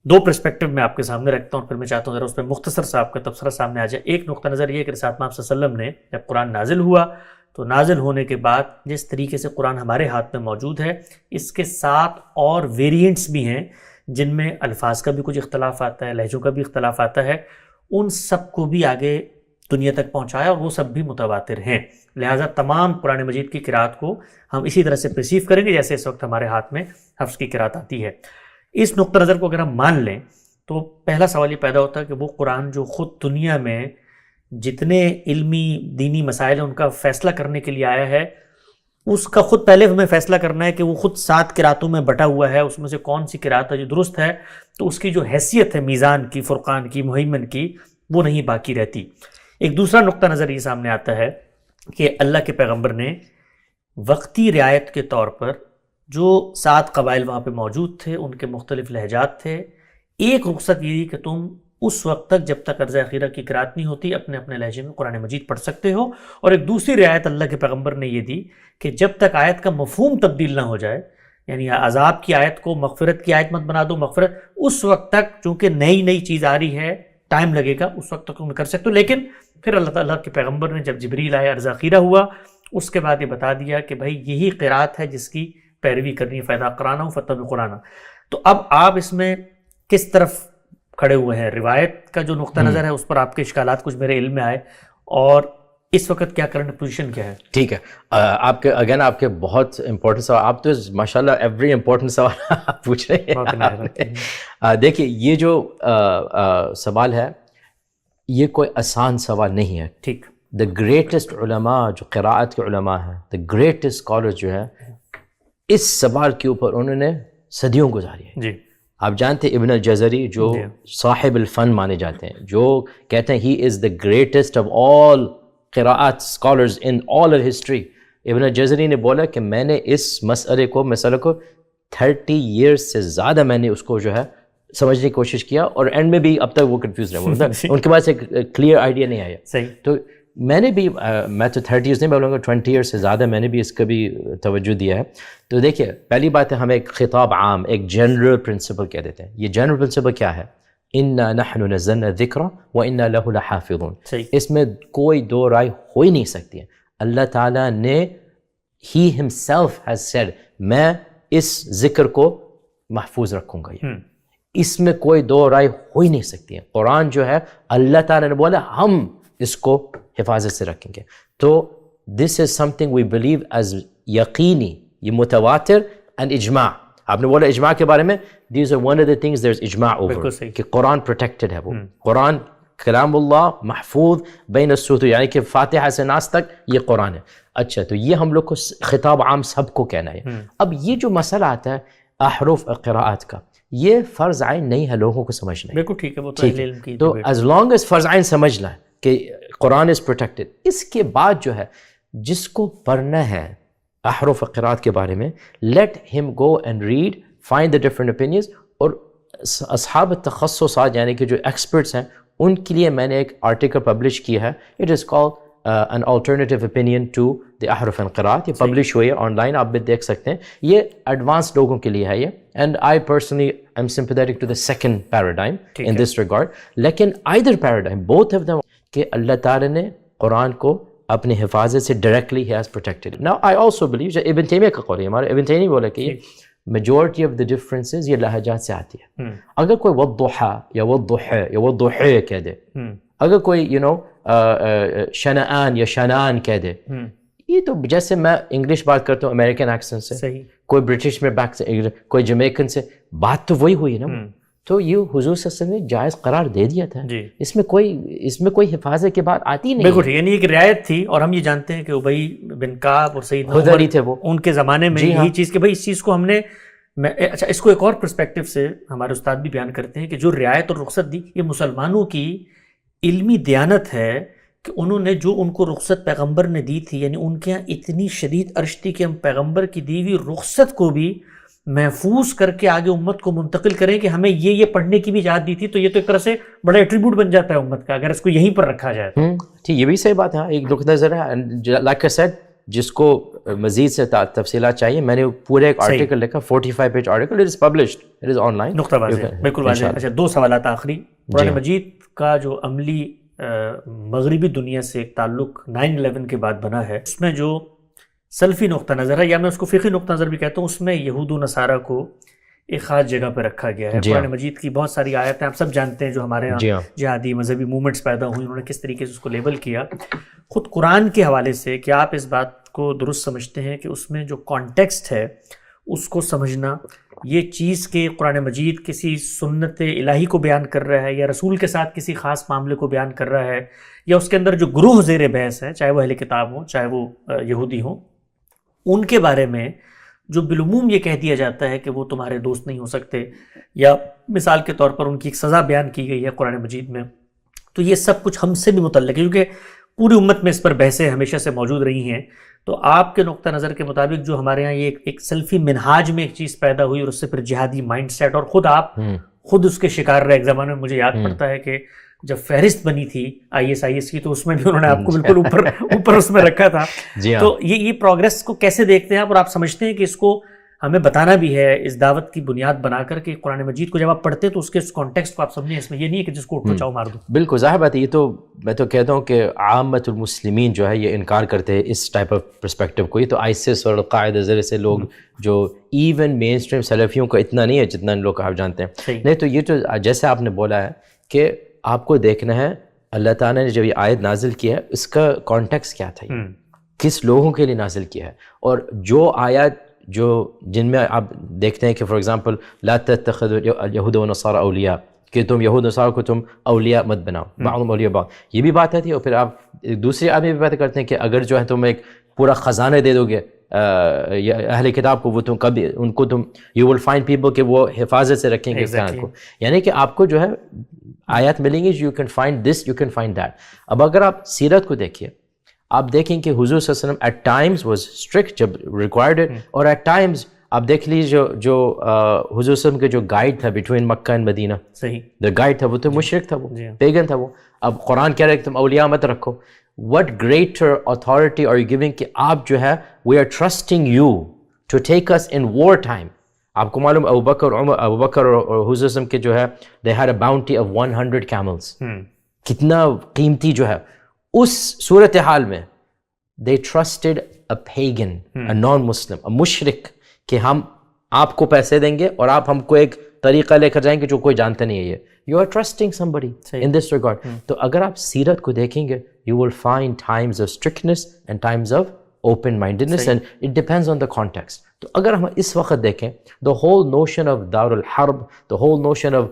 S2: دو پرسپیکٹو میں آپ کے سامنے رکھتا ہوں، پھر میں چاہتا ہوں ذرا اس پہ مختصر سا آپ کا تبصرہ سامنے آ جائے. ایک نقطہ نظر یہ ہے کہ رسالت محمد صلی اللہ علیہ وسلم نے جب قرآن نازل ہوا تو نازل ہونے کے بعد جس طریقے سے قرآن ہمارے ہاتھ میں موجود ہے، اس کے 7 اور ویریئنٹس بھی ہیں جن میں الفاظ کا بھی کچھ اختلاف آتا ہے، لہجوں کا بھی اختلاف آتا ہے. ان سب کو بھی آگے دنیا تک پہنچایا اور وہ سب بھی متواتر ہیں. لہٰذا تمام قرآن مجید کی قراءت کو ہم اسی طرح سے پرسیو کریں گے جیسے اس وقت ہمارے ہاتھ میں حفظ کی قراءت آتی ہے. اس نقطہ نظر کو اگر ہم مان لیں تو پہلا سوال یہ پیدا ہوتا ہے کہ وہ قرآن جو خود دنیا میں جتنے علمی دینی مسائل ہیں ان کا فیصلہ کرنے کے لیے آیا ہے، اس کا خود پہلے ہمیں فیصلہ کرنا ہے کہ وہ خود 7 قراءتوں میں بٹا ہوا ہے، اس میں سے کون سی قراءت ہے جو درست ہے، تو اس کی جو حیثیت ہے میزان کی، فرقان کی، مہیمن کی، وہ نہیں باقی رہتی. ایک دوسرا نقطہ نظر یہ سامنے آتا ہے کہ اللہ کے پیغمبر نے وقتی رعایت کے طور پر جو 7 قبائل وہاں پہ موجود تھے، ان کے مختلف لہجات تھے، ایک رخصت یہ دی کہ تم اس وقت تک جب تک عرض اخیرہ کی قراءت نہیں ہوتی اپنے اپنے لہجے میں قرآن مجید پڑھ سکتے ہو. اور ایک دوسری رعایت اللہ کے پیغمبر نے یہ دی کہ جب تک آیت کا مفہوم تبدیل نہ ہو جائے، یعنی عذاب کی آیت کو مغفرت کی آیت مت بنا دو، مغفرت اس وقت تک چونکہ نئی چیز آ رہی ہے، ٹائم لگے گا، اس وقت تک تم کر سکتے ہو. لیکن پھر اللہ تعالیٰ کے پیغمبر نے جب جبریل آیا، عرض اخیرہ ہوا، اس کے بعد یہ بتا دیا کہ بھائی یہی قراءت ہے جس کی پیروی کرنی ہے، فَإِذَا قَرَأْنَاهُ فَاتَّبِعْ قُرْآنَهُ. تو اب آپ اس میں کس طرف کھڑے ہوئے ہیں؟ روایت کا جو نقطہ نظر ہے اس پر آپ کے اشکالات کچھ میرے علم میں آئے، اور اس وقت کیا کرنٹ پوزیشن کیا ہے؟
S1: ٹھیک ہے، آپ کے اگین آپ کے بہت امپورٹنٹ سوال، آپ تو ماشاءاللہ ایوری امپورٹنٹ سوال آپ پوچھ رہے ہیں. دیکھیے یہ جو سوال ہے یہ کوئی آسان سوال نہیں ہے.
S2: ٹھیک،
S1: دا گریٹسٹ علماء جو قراءت کے علماء ہیں، دا گریٹسٹ اسکالر جو ہے، اس سوال کے اوپر انہوں نے صدیوں گزاری ہے.
S2: جی،
S1: آپ جانتے ہیں ابن الجزری جو صاحب الفن مانے جاتے ہیں، جو کہتے ہیں he is the greatest of all قراءات اسکالرز ان آل ہسٹری. ابن الجزری نے بولا کہ میں نے اس مسئلے کو 30 ایئرس سے زیادہ میں نے اس کو جو ہے سمجھنے کی کوشش کیا، اور اینڈ میں بھی اب تک وہ کنفیوز رہے، ان کے پاس ایک کلیئر آئیڈیا نہیں آیا.
S2: صحیح.
S1: تو میں نے بھی میں تو 30 ایئرس نہیں بولوں گا، 20 ایئرس سے زیادہ میں نے بھی اس کا بھی توجہ دیا ہے. تو دیکھیے پہلی بات ہے ہمیں ایک خطاب عام، ایک جنرل پرنسپل کہہ دیتے ہیں. یہ جنرل پرنسپل کیا ہے؟ اِنَّا نَحْنُ نَزَّلْنَا الذِّكْرَ وَإِنَّا لَهُ لَحَافِظُونَ. اس میں کوئی دو رائے ہو ہی نہیں سکتی ہے. اللہ تعالیٰ نے He himself has said میں اس ذکر کو محفوظ رکھوں گا. اس میں کوئی دو رائے ہو ہی نہیں سکتی ہے. قرآن جو ہے اللہ تعالیٰ نے بولا ہم اس کو حفاظت سے رکھیں گے. تو this is something we believe as یقینی، یہ متواتر and اجماع. آپ نے بولا اجماع کے بارے میں، these are one of the things there's اجماع over کہ قرآن protected ہے. وہ قرآن کلام اللہ محفوظ بین السطور، یعنی کہ فاتحہ سے ناس تک یہ قرآن ہے. اچھا، تو یہ ہم لوگ کو خطاب عام سب کو کہنا ہے. اب یہ جو مسئلہ آتا ہے احرف قراءات کا، یہ فرض عین نہیں ہے لوگوں کو سمجھنا.
S2: بالکل ٹھیک ہے، وہ تو علم کی
S1: تو as long as فرض عین سمجھ لیں کہ قرآن از پروٹیکٹڈ، اس کے بعد جو ہے جس کو پڑھنا ہے احرف قراءات کے بارے میں، لیٹ ہم go and read, find the different opinions. اور اصحاب التخصصات یعنی کہ جو ایکسپرٹس ہیں ان کے لیے میں نے ایک آرٹیکل پبلش کیا ہے، it is called an alternative opinion to the احرف قراءات. یہ پبلش ہوئی ہے آن لائن، آپ بھی دیکھ سکتے ہیں. یہ ایڈوانس لوگوں کے لیے ہے یہ، and I personally am sympathetic to the second paradigm in this regard. لیکن either paradigm, both of them، کہ اللہ تعالیٰ نے قرآن کو اپنی حفاظت سے directly he has protected. Now I also believe کہ ابن تیمیہ کا قول ہے، ہمارے ابن تیمیہ بولا کہ majority of the differences یہ لہجات سے آتی ہے. اگر کوئی والضحى یا والضحى یا والضحى کہہ دے، اگر کوئی شنآن یا شنان کہہ دے، یہ تو جیسے میں انگلش بات کرتا ہوں امریکن ایکسنٹ سے، کوئی برٹش میں بیک سے، کوئی جمیکن سے، بات تو وہی ہوئی نا. تو یہ حضور صلی اللہ علیہ وسلم نے جائز قرار دے دیا تھا. اس میں کوئی حفاظت کی بات آتی نہیں.
S2: بالکل، یعنی ایک رعایت تھی. اور ہم یہ جانتے ہیں کہ ابی بن کعب اور سیدنا
S1: عمر تھے، وہ
S2: ان کے زمانے میں یہی چیز کہ بھائی اس چیز کو ہم نے اچھا، اس کو ایک اور پرسپیکٹو سے ہمارے استاد بھی بیان کرتے ہیں کہ جو رعایت اور رخصت دی، یہ مسلمانوں کی علمی دیانت ہے کہ انہوں نے جو ان کو رخصت پیغمبر نے دی تھی، یعنی ان کے یہاں اتنی شدید عرش تھی کہ ہم پیغمبر کی دی ہوئی رخصت کو بھی محفوظ کر کے آگے امت کو منتقل کریں کہ ہمیں یہ پڑھنے کی بھی اجازت دی تھی. تو یہ تو ایک طرح سے بڑا ایٹریبیوٹ بن جاتا ہے امت کا اگر اس کو یہیں پر رکھا جائے.
S1: ٹھیک، یہ بھی صحیح بات ہے. ایک نقطہ نظر ہے لائک آئی سیڈ، جس کو مزید سے تفصیلات چاہیے، میں نے پورے ایک آرٹیکل لکھا 45 page article, it is published, it is on line.
S2: نقطہ واضح، بالکل واضح. اچھا، 2 سوالات آخری. قرآن مجید کا جو عملی مغربی دنیا سے ایک تعلق 9/11 کے بعد بنا ہے، اس میں جو سلفی نقطہ نظر ہے، یا میں اس کو فقہی نقطہ نظر بھی کہتا ہوں، اس میں یہود و نصارہ کو ایک خاص جگہ پہ رکھا گیا ہے. قرآن مجید کی بہت ساری آیتیں آپ سب جانتے ہیں جو ہمارے یہاں جہادی مذہبی موومنٹس پیدا ہوئی، انہوں نے کس طریقے سے اس کو لیبل کیا. خود قرآن کے حوالے سے کیا آپ اس بات کو درست سمجھتے ہیں کہ اس میں جو کانٹیکسٹ ہے اس کو سمجھنا، یہ چیز کہ قرآن مجید کسی سنت الہی کو بیان کر رہا ہے یا رسول کے ساتھ کسی خاص معاملے کو بیان کر رہا ہے، یا اس کے اندر جو گروہ زیر بحث ہے، چاہے وہ اہل کتاب ہوں چاہے وہ یہودی ہوں، ان کے بارے میں جو بالعموم یہ کہہ دیا جاتا ہے کہ وہ تمہارے دوست نہیں ہو سکتے، یا مثال کے طور پر ان کی ایک سزا بیان کی گئی ہے قرآن مجید میں، تو یہ سب کچھ ہم سے بھی متعلق ہے کیونکہ پوری امت میں اس پر بحثیں ہمیشہ سے موجود رہی ہیں. تو آپ کے نقطہ نظر کے مطابق جو ہمارے ہاں یہ ایک سلفی منہاج میں ایک چیز پیدا ہوئی اور اس سے پھر جہادی مائنڈ سیٹ، اور آپ خود اس کے شکار رہے. ایک زمانے میں مجھے یاد پڑتا ہے کہ جب فہرست بنی تھی IS کی تو اس میں بھی انہوں نے آپ کو بالکل اوپر اس میں رکھا تھا. تو یہ پروگریس کو کیسے دیکھتے ہیں آپ، اور آپ سمجھتے ہیں کہ اس کو ہمیں بتانا بھی ہے اس دعوت کی بنیاد بنا کر کہ قرآن مجید کو جب آپ پڑھتے تو اس کے کانٹیکسٹ کو آپ سمجھیں، اس میں یہ نہیں ہے کہ جس کو اٹھو چاہو مار دو. بالکل
S1: ظاہر بات ہے. یہ تو میں تو کہتا ہوں کہ عامت المسلمین جو ہے یہ انکار کرتے ہیں اس ٹائپ آف پرسپیکٹیو کو. یہ تو ISIS اور القاعدہ ذریعے سے لوگ جو ایون مین اسٹریم سلفیوں کا اتنا نہیں ہے جتنا ان لوگ آپ جانتے ہیں. نہیں تو یہ تو جیسے آپ نے بولا ہے کہ آپ کو دیکھنا ہے اللہ تعالیٰ نے جب یہ آیت نازل کی ہے اس کا کانٹیکسٹ کیا تھا، کس لوگوں کے لیے نازل کیا ہے. اور جو آیات جن میں آپ دیکھتے ہیں کہ فار ایگزامپل لا تتخذوا الیہود والنصارى اولیاء، کہ تم یہود نصارہ کو تم اولیاء مت بناؤ، بعضهم اولیاء بعض، یہ بھی بات ہے. اور پھر آپ دوسری آدمی بھی بات کرتے ہیں کہ اگر جو ہے تم ایک پورا خزانہ دے دو گے اہل کتاب کو، وہ تم کبھی ان کو تم یو ول فائنڈ پیپل کہ وہ حفاظت سے رکھیں گے اس کام کو. یعنی کہ آپ کو جو ہے آیات ملیں گی، you can find this, you can find that. اب اگر آپ سیرت کو دیکھیے، آپ دیکھیں کہ حضور صلی اللہ علیہ وسلم ایٹ ٹائمز واز اسٹرکٹ جب ریکوائرڈ، اور ایٹ ٹائمز آپ دیکھ لیجیے جو حضور صلی اللہ علیہ وسلم کے جو گائیڈ تھا between Mecca and Medina, the guide تھا وہ تو مشرک تھا، وہ پیگن تھا وہ. اب قرآن کہہ رہے کہ تم اولیاء مت رکھو. What greater authority are you giving کہ آپ جو ہے we are trusting you to take us in war time. آپ کو معلوم ابوبکر اور حضور صلی اللہ علیہ وسلم کے جو ہے they had a bounty of 100 camels، کتنا قیمتی جو ہے. اس صورتحال میں they trusted a pagan, a non-Muslim, a مشرک، کہ ہم آپ کو پیسے دیں گے اور آپ ہم کو ایک طریقہ لے کر جائیں گے جو کوئی جانتا نہیں ہے. یہ you are trusting somebody in this regard. تو اگر آپ سیرت کو دیکھیں گے you will find times of strictness and times of open mindedness and it depends on the context. تو اگر ہم اس وقت دیکھیں the whole notion of دار الحرب، the whole notion of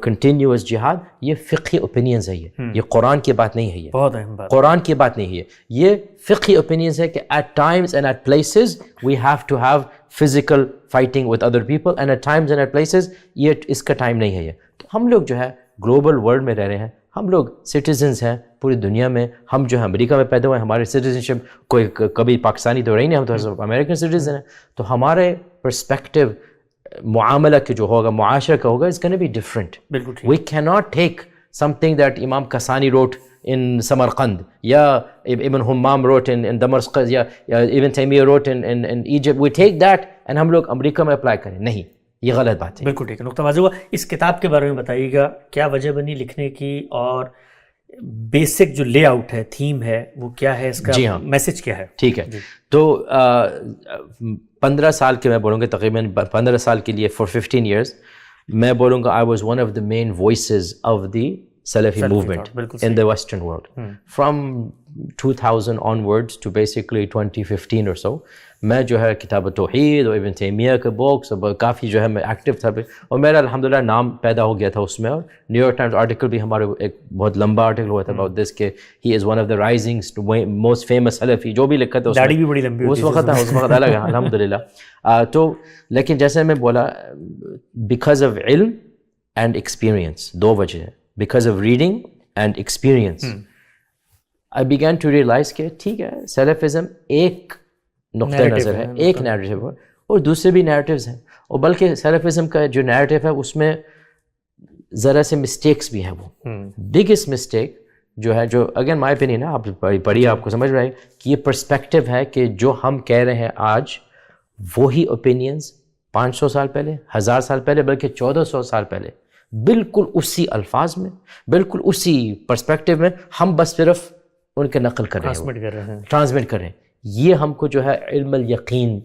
S1: continuous jihad، یہ فقہی opinions ہے. یہ قرآن کی بات نہیں ہے، یہ
S2: بہت اہم بات،
S1: قرآن کی بات نہیں ہے، یہ فقہی opinions ہے کہ at times and at places we have to have physical fighting with other people and at times and at places یہ اس کا ٹائم نہیں ہے. یہ تو ہم لوگ جو ہے گلوبل ورلڈ میں رہ رہے ہیں، ہم لوگ سٹیزنز ہیں پوری دنیا میں. ہم جو ہے امریکہ میں پیدا ہوئے ہیں، ہمارے سٹیزنشپ کوئی کبھی پاکستانی تو رہی نہیں، ہم تو امریکن سٹیزن ہیں. تو ہمارے پرسپیکٹیو معاملہ کے جو ہوگا، معاشرہ کا ہوگا، it's going to be different. We cannot take something that Imam Kasani wrote in Samarkand یا Ibn Hammam wrote in Damascus یا Ibn Taymiyyah wrote in Egypt. We take that and ہم لوگ امریکہ میں اپلائی کریں. نہیں، یہ غلط بات ہے.
S2: بالکل ٹھیک ہے، نقطہ واضح ہوا. اس کتاب کے بارے میں بتائیے گا، کیا وجہ بنی لکھنے کی، اور بیسک جو لے آؤٹ ہے، تھیم ہے، وہ کیا ہے، اس کا میسج کیا ہے؟
S1: ٹھیک ہے. تو 15 سال کے میں بولوں گا، تقریباً 15 سال کے لیے for 15 years میں بولوں گا I was one of the main voices of the Salafi movement in the Western world. From 2000 onwards to basically 2015 or so میں جو ہے کتاب توحید اور ابن تیمیہ کے بکس کافی جو ہے میں ایکٹیو تھا، اور میرا الحمدللہ نام پیدا ہو گیا تھا اس میں. اور نیو یارک ٹائمز آرٹیکل بھی ہمارے ایک بہت لمبا آرٹیکل ہوا تھا اباؤٹ دس کہ he is one of the rising most famous سلفی، جو بھی لکھا تھا
S2: داڑھی بھی بڑی لمبی
S1: اس وقت تھا، اس وقت الگ ہے الحمدللہ. تو لیکن جیسے میں بولا بیکاز آف علم اینڈ ایکسپیرئنس، دو وجہ ہے، because of reading and experience. I began to realize کہ ٹھیک ہے سیلفزم ایک نقطہ نظر ہے, ایک نیریٹو ہے, اور دوسرے بھی نیریٹیوز ہیں, اور بلکہ سیلفزم کا جو نیریٹو ہے اس میں ذرا سے مسٹیکس بھی ہیں. وہ بگیسٹ مسٹیک جو ہے, جو اگین مائی اوپینین ہے, آپ پڑھیے آپ کو سمجھ رہے ہیں کہ یہ پرسپیکٹیو ہے کہ جو ہم کہہ رہے ہیں آج وہی اوپینینز 500 سال پہلے, 1000 سال پہلے, بلکہ 1400 سال پہلے بالکل اسی الفاظ میں, بالکل اسی پرسپیکٹیو میں ہم بس صرف ان کے نقل کر رہے ہیں, ٹرانسمٹ کر رہے ہیں. یہ ہم کو جو ہے علم الیقین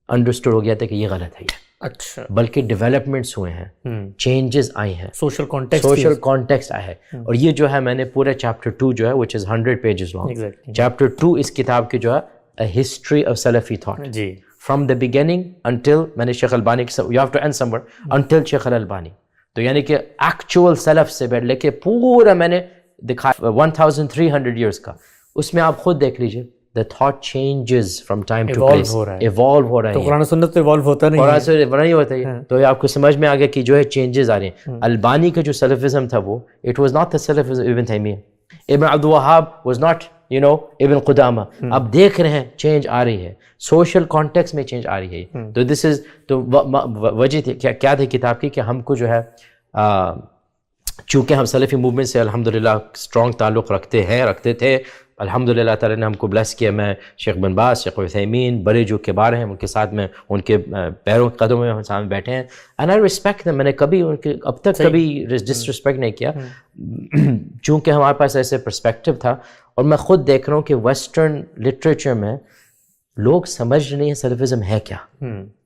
S1: انڈرسٹوڈ ہو گیا تھا کہ یہ غلط ہے.
S2: اچھا,
S1: بلکہ ڈیولپمنٹس ہوئے ہیں, چینجز آئی ہیں,
S2: سوشل
S1: کانٹیکسٹ آیا ہے. اور یہ جو ہے میں نے پورا چیپٹر 2 جو ہے which is 100 pages long, chapter 2 اس کتاب کی جو ہے a history of Salafi thought
S2: G,
S1: from the beginning until میں نے شیخ البانی کی you have to end somewhere until شیخ البانی. تو یعنی کہ ایکچوئل سلف سے بیٹھ لے کے پورا میں نے دکھایا 1300 years کا. اس میں آپ خود دیکھ لیجیے the thought changes from time to place, evolve ہو رہا ہے.
S2: تو قرآن سنت تو ایوالو ہوتا نہیں ہے,
S1: قرآن سنت نہیں ہوتا ہے. تو آپ کو سمجھ میں آ گیا کہ جو ہے چینجز آ رہے ہیں. البانی کا جو سلفزم تھا وہ it was not the Salafism ابن تیمیہ, ابن عبد الوہاب was not ابن قدامہ. اب دیکھ رہے ہیں چینج آ رہی ہے, سوشل کانٹیکس میں چینج آ رہی ہے. تو دس از تو وجہ تھی کیا تھی کتاب کی کہ ہم کو جو ہے چونکہ ہم سلفی موومنٹ سے الحمدللہ اسٹرانگ تعلق رکھتے تھے, الحمدللہ تعالیٰ نے ہم کو بلیس کیا. میں شیخ بن باز, شیخ عثیمین, بڑے جو کبار ہیں ان کے ساتھ میں ان کے پیروں قدموں میں ہم سامنے بیٹھے ہیں. And I respect them. میں نے کبھی ان کے اب تک کبھی ڈس رسپیکٹ نہیں کیا, چونکہ ہمارے پاس ایسے پرسپیکٹیو تھا. اور میں خود دیکھ رہا ہوں کہ ویسٹرن لٹریچر میں لوگ سمجھ نہیں ہیں سلفزم ہے کیا.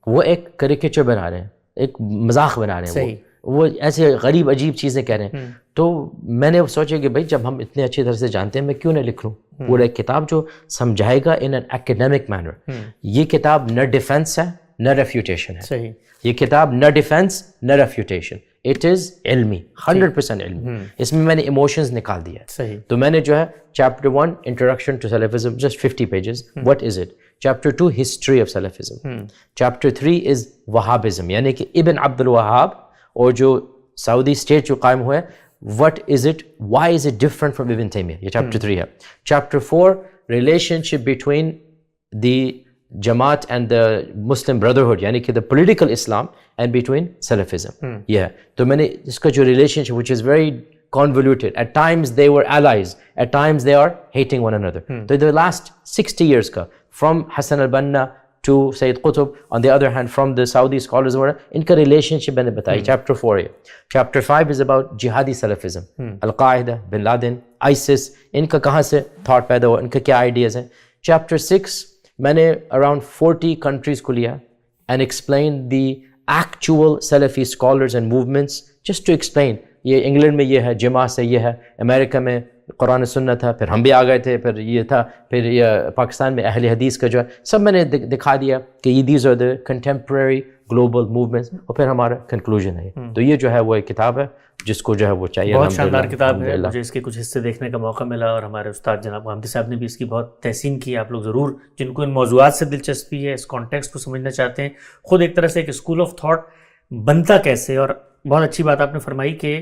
S1: وہ ایک کریکیچر بنا رہے ہیں, ایک مذاق بنا رہے ہیں, وہ ایسے غریب عجیب چیزیں کہہ رہے ہیں. تو میں نے سوچا کہ بھائی جب ہم اتنے اچھی طرح سے جانتے ہیں میں کیوں نہ لکھ لوں پورا ایک کتاب جو سمجھائے گا ان این ایکڈیمک مینر. یہ کتاب نہ ڈیفینس ہے نہ ریفیوٹیشن ہے. یہ کتاب نہ ڈیفینس نہ ریفیوٹیشن, اٹ از علمی, 100% علمی. اس میں میں نے ایموشنز نکال دیا. تو میں نے جو ہے chapter 1 introduction to Salafism, just 50 pages, what is it. Chapter 2 history of Salafism. Chapter 3 is Wahhabism, یعنی کہ ابن عبد الوہاب اور جو سعودی اسٹیٹ جو قائم ہوا ہے, what is it, why is it different from Ibn Taymiyyah. یہ چیپٹر 3 ہے. Chapter 4 relationship between the Jamaat and the Muslim Brotherhood, یعنی کہ the political Islam and between Salafism. یہ تو میں نے اس کا جو relationship which is very convoluted, at times they were allies, at times they are hating one another. تو the last 60 years کا from Hassan al-Banna to Sayyid Qutb, on the other hand from the Saudi scholars, ان کا relationship میں نے بتائی. Chapter 4 ہے. Chapter 5 is about جہادی Salafism, القاعدہ, bin Laden, ISIS, ان کا کہاں سے تھاٹ پیدا ہوا, ان کا کیا آئیڈیاز ہیں. چیپٹر 6 میں نے اراؤنڈ 40 countries کو لیا and explain the actual Salafi scholars and movements, just to explain. یہ انگلینڈ میں یہ ہے, جماع سے یہ ہے, امریکہ میں قرآن سنت تھا, پھر ہم بھی آ گئے تھے, پھر یہ تھا, پھر یہ پاکستان میں اہل حدیث کا جو ہے سب میں نے دکھا دیا کہ یہ these are the contemporary global movements, اور پھر ہمارا کنکلوژن ہے. تو یہ جو ہے وہ ایک کتاب ہے جس کو جو ہے وہ چاہیے.
S2: بہت شاندار کتاب ہے, مجھے اس کے کچھ حصے دیکھنے کا موقع ملا, اور ہمارے استاد جناب غامدی صاحب نے بھی اس کی بہت تحسین کی. آپ لوگ ضرور جن کو ان موضوعات سے دلچسپی ہے, اس کانٹیکسٹ کو سمجھنا چاہتے ہیں, خود ایک طرح سے ایک اسکول آف تھاٹ بنتا کیسے. اور بہت اچھی بات آپ نے فرمائی کہ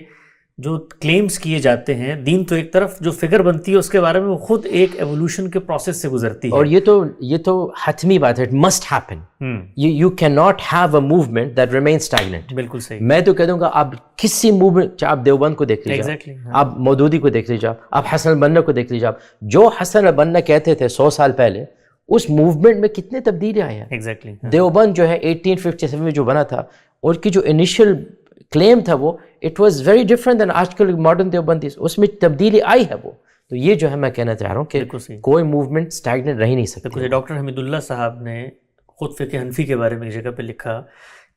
S2: جو کلیمز کیے جاتے ہیں, دین تو ایک طرف, جو فگر بنتی ہے اس کے بارے میں وہ خود ایک ایوولوشن کے پروسیس سے گزرتی ہے.
S1: اور یہ تو حتمی بات ہے, it must happen. You can not have a movement that remain اسٹیگننٹ.
S2: بالکل صحیح. میں
S1: میں تو کہہ دوں گا آپ کسی موومنٹ, آپ دیوبند کو دیکھ لیجیے, آپ مودودی کو دیکھ لیجیے, آپ حسن البنا کو دیکھ لیجیے, جو حسن البنا کہتے تھے 100 سال پہلے, اس موومنٹ میں کتنے تبدیلی آئے ہیں.
S2: ایگزیکٹلی.
S1: دیوبند جو ہے 1857 میں جو بنا تھا, اور کی جو انیشیل کلیم تھا وہ اٹ واز ویری ڈفرنٹ دین آج کل ماڈرن دیوبندی, اس میں تبدیلی آئی ہے وہ. تو یہ جو ہے میں کہنا چاہ رہا ہوں کہ کوئی موومنٹ اسٹیگننٹ رہ ہی نہیں سکتی.
S2: ڈاکٹر حمید اللہ صاحب نے خود فقہ حنفی کے بارے میں ایک جگہ پہ لکھا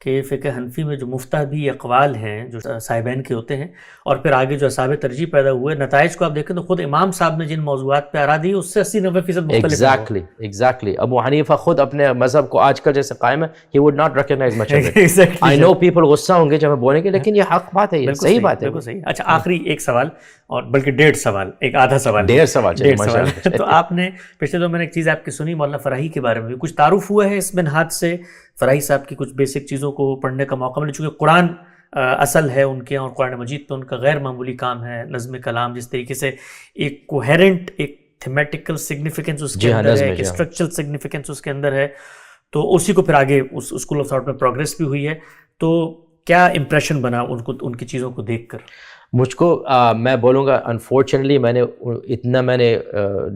S2: کہ فقہ حنفی میں جو مفتہبی اقوال ہیں جو صاحبین کے ہوتے ہیں, اور پھر آگے جو اصحاب ترجیح پیدا ہوئے, نتائج کو آپ دیکھیں تو خود امام صاحب نے جن موضوعات پہ آرا دی اس سے 80-90% مختلف ہے.
S1: ایگزیکٹلی. ابو حنیفہ خود اپنے مذہب کو آج کل جیسے قائم ہے, he would not recognize much of it. I know people غصہ ہوں گے جب ہم بولیں گے, لیکن یہ حق بات ہے, یہ صحیح بات ہے.
S2: بالکل صحیح. اچھا, آخری ایک سوال, اور بلکہ 1.5 سوال, ایک آدھا سوال,
S1: 1.5 سوال.
S2: تو آپ نے پچھلے دو میں نے ایک چیز آپ کی سنی, مولانا فراہی کے بارے میں بھی کچھ تعارف ہوا ہے اس منہاج سے. فراہی صاحب کی کچھ بیسک چیزوں کو پڑھنے کا موقع ملا, چونکہ قرآن اصل ہے ان کے, اور قرآن مجید تو ان کا غیر معمولی کام ہے, نظم کلام, جس طریقے سے ایک کوہیرنٹ ایک تھیمیٹیکل سگنیفیکنس اس کے اندر ہے, ایک اسٹرکچرل سگنیفیکنس اس کے اندر ہے, تو اسی کو پھر آگے اس اسکول آف تھاٹ میں پروگریس بھی ہوئی ہے. تو کیا امپریشن بنا ان کی چیزوں کو دیکھ کر؟
S1: مجھ کو میں بولوں گا انفارچونیٹلی میں نے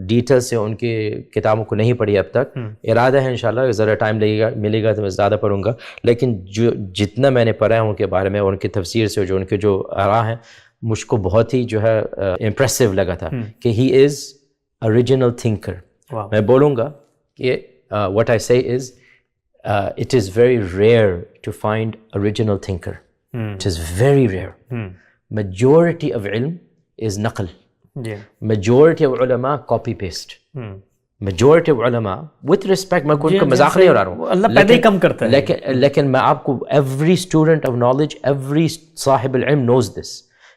S1: ڈیٹیل سے ان کی کتابوں کو نہیں پڑھی اب تک. ارادہ ہے انشاءاللہ ذرا ٹائم ملے گا تو میں زیادہ پڑھوں گا, لیکن جتنا میں نے پڑھا ہے ان کے بارے میں, ان کی تفسیر سے جو ان کے جو آراء ہیں, مجھ کو بہت ہی جو ہے امپریسو لگا تھا کہ ہی از اوریجنل تھنکر. میں بولوں گا کہ what I say is it is very rare to find original thinker. It is very rare. Majority of ilm is naql. Majority of ulama copy paste. Majority of ulama, with respect, میں کوئی مذاق نہیں اڑا رہا ہوں,
S2: اللہ پیدا ہی کم کرتا ہے,
S1: لیکن میں آپ کو every student of knowledge, every صاحب العلم knows this,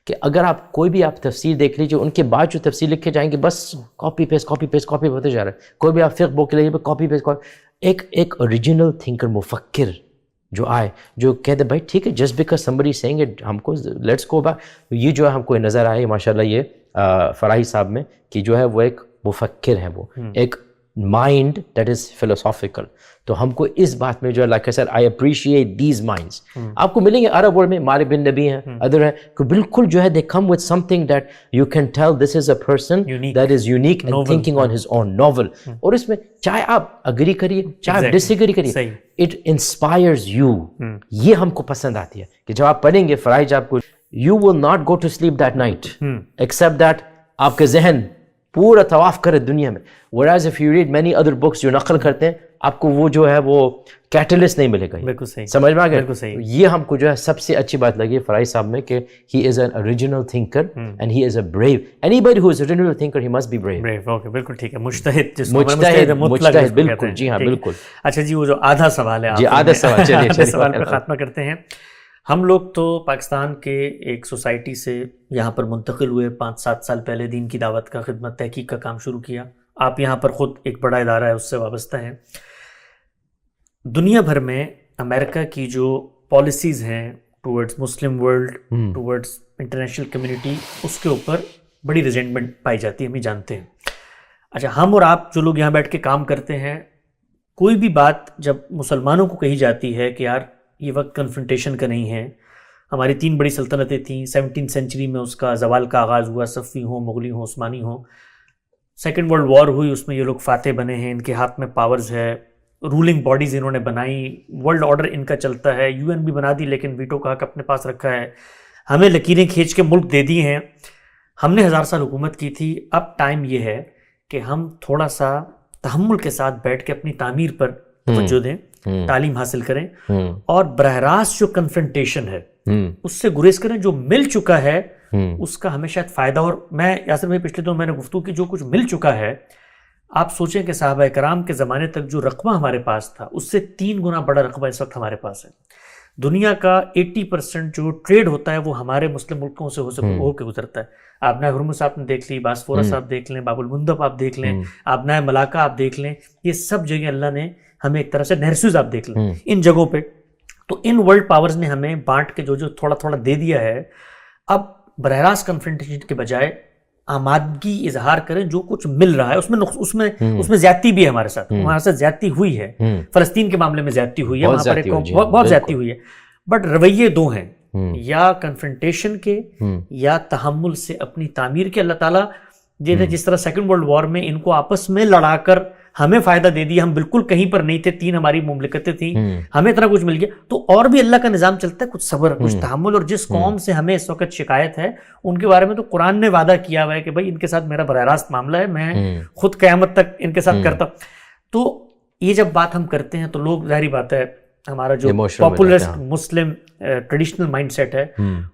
S1: کہ اگر آپ کوئی بھی آپ تفسیر دیکھ لیجیے, ان کے بعد جو تفسیر لکھے جائیں گے بس copy paste copy paste copy ہوتے جا رہا ہے. کوئی بھی آپ فقہ بک لے کاپی پیسٹ. ایک اوریجنل تھنکر, مفکر جو آئے, جو کہتے بھائی ٹھیک ہے, just because somebody saying it, ہم کو لیٹس گو بیک. یہ جو ہے ہم کو نظر آئے ماشاءاللہ یہ فراہی صاحب میں کہ جو ہے وہ ایک مفکر ہے, وہ ایک مائنڈ دیٹ از فلوسافیکل. تو ہم کو اس بات میں جو ہے like sir I appreciate these minds. آپ کو ملیں گے عرب ورلڈ میں, مالک بن نبی ہیں, ادر ہیں, کہ بالکل جو ہے they come with something that you can tell this is a person that is unique and thinking on his own novel. اور اس میں چاہے آپ اگری کریے چاہے آپ ڈس ایگری کریے, اٹ انسپائرز یو. یہ ہم کو پسند آتی ہے کہ جب آپ پڑھیں گے فرائض, آپ کو you will not go to sleep that night except that آپ کے ذہن پورا طواف کرے دنیا میں. whereas if you read many other books جو نقل کرتے ہیں, آپ کو وہ جو ہے وہ کیٹلسٹ نہیں ملے گا.
S2: بالکل صحیح,
S1: سمجھ میں آ گیا. یہ ہم کو جو ہے سب سے اچھی بات لگی فرائض صاحب میں کہ he is an original thinker and he is a brave. anybody who is a original thinker he must be brave.
S2: Okay بالکل ٹھیک ہے. مجتہد
S1: بالکل, جی ہاں بالکل.
S2: اچھا جی, وہ جو آدھا سوال ہے,
S1: جی آدھا سوال, چلیے
S2: سوال پہ خاتمہ کرتے ہیں. ہم لوگ تو پاکستان کے ایک سوسائٹی سے یہاں پر منتقل ہوئے 5-7 سال پہلے, دین کی دعوت کا, خدمت تحقیق کا کام شروع کیا. آپ یہاں پر خود ایک بڑا ادارہ ہے اس سے وابستہ ہیں. دنیا بھر میں امریکہ کی جو پالیسیز ہیں towards Muslim world, towards international community, اس کے اوپر بڑی ریزنٹمنٹ پائی جاتی ہے, ہم یہ جانتے ہیں. اچھا, ہم اور آپ جو لوگ یہاں بیٹھ کے کام کرتے ہیں, کوئی بھی بات جب مسلمانوں کو کہی جاتی ہے کہ یار یہ وقت کنفرنٹیشن کا نہیں ہے, ہماری 3 بڑی سلطنتیں تھیں, 17 سینچری میں اس کا زوال کا آغاز ہوا, صفوی ہوں, مغلی ہوں, عثمانی ہوں, سیکنڈ ورلڈ وار ہوئی, اس میں یہ لوگ فاتح بنے ہیں, ان کے ہاتھ میں پاورز ہے, رولنگ باڈیز انہوں نے بنائی, ورلڈ آرڈر ان کا چلتا ہے, UN بھی بنا دی لیکن ویٹو کا حق اپنے پاس رکھا ہے, ہمیں لکیریں کھینچ کے ملک دے دی ہیں, ہم نے 1000 سال حکومت کی تھی. اب ٹائم یہ ہے کہ ہم تھوڑا سا تحمل کے ساتھ بیٹھ کے اپنی تعمیر پر توجہ دیں, تعلیم حاصل کریں, اور براہ راست جو کنفرنٹیشن ہے اس سے گریز کریں. جو مل چکا ہے اس کا ہمیں شاید فائدہ. اور میں یاسر بھائی پچھلے دنوں میں نے گفتگو کی, جو کچھ مل چکا ہے, آپ سوچیں کہ صحابہ کرام کے زمانے تک جو رقبہ ہمارے پاس تھا اس سے 3 گنا بڑا رقبہ اس وقت ہمارے پاس ہے. دنیا کا 80% جو ٹریڈ ہوتا ہے وہ ہمارے مسلم ملکوں سے ہو کے گزرتا ہے. آبنائے ہرمز آپ نے دیکھ لی, باسفورس آپ دیکھ لیں, باب المندب آپ دیکھ لیں, آبنائے ملاقہ آپ دیکھ لیں, یہ سب جگہ اللہ نے ہمیں ایک طرح سے نہرسوز آپ دیکھ لیں ان جگہوں پہ. تو ان ورلڈ پاورز نے ہمیں بانٹ کے جو تھوڑا تھوڑا دے دیا ہے. اب براہ راست کنفرنٹیشن کے بجائے آمادگی اظہار کریں, جو کچھ مل رہا ہے اس میں زیادتی بھی ہے, ہمارے ساتھ زیادتی ہوئی ہے, فلسطین کے معاملے میں زیادتی ہوئی ہے, وہاں پر بہت زیادتی ہوئی ہے. بٹ رویے 2 ہیں, یا کنفرنٹیشن کے یا تحمل سے اپنی تعمیر کے. اللہ تعالیٰ جس طرح سیکنڈ ورلڈ وار میں ان کو آپس میں لڑا کر ہمیں فائدہ دے دیا, ہم بالکل کہیں پر نہیں تھے, 3 ہماری مملکتیں تھیں, ہمیں اتنا کچھ مل گیا. تو اور بھی اللہ کا نظام چلتا ہے, کچھ صبر, کچھ تحمل. اور جس قوم سے ہمیں اس وقت شکایت ہے ان کے بارے میں تو قرآن نے وعدہ کیا ہوا ہے کہ بھائی ان کے ساتھ میرا براہ راست معاملہ ہے, میں خود قیامت تک ان کے ساتھ کرتا ہوں. تو یہ جب بات ہم کرتے ہیں تو لوگ, ظاہری بات ہے, ہمارا جو پاپولرسٹ مسلم ٹریڈیشنل مائنڈ سیٹ ہے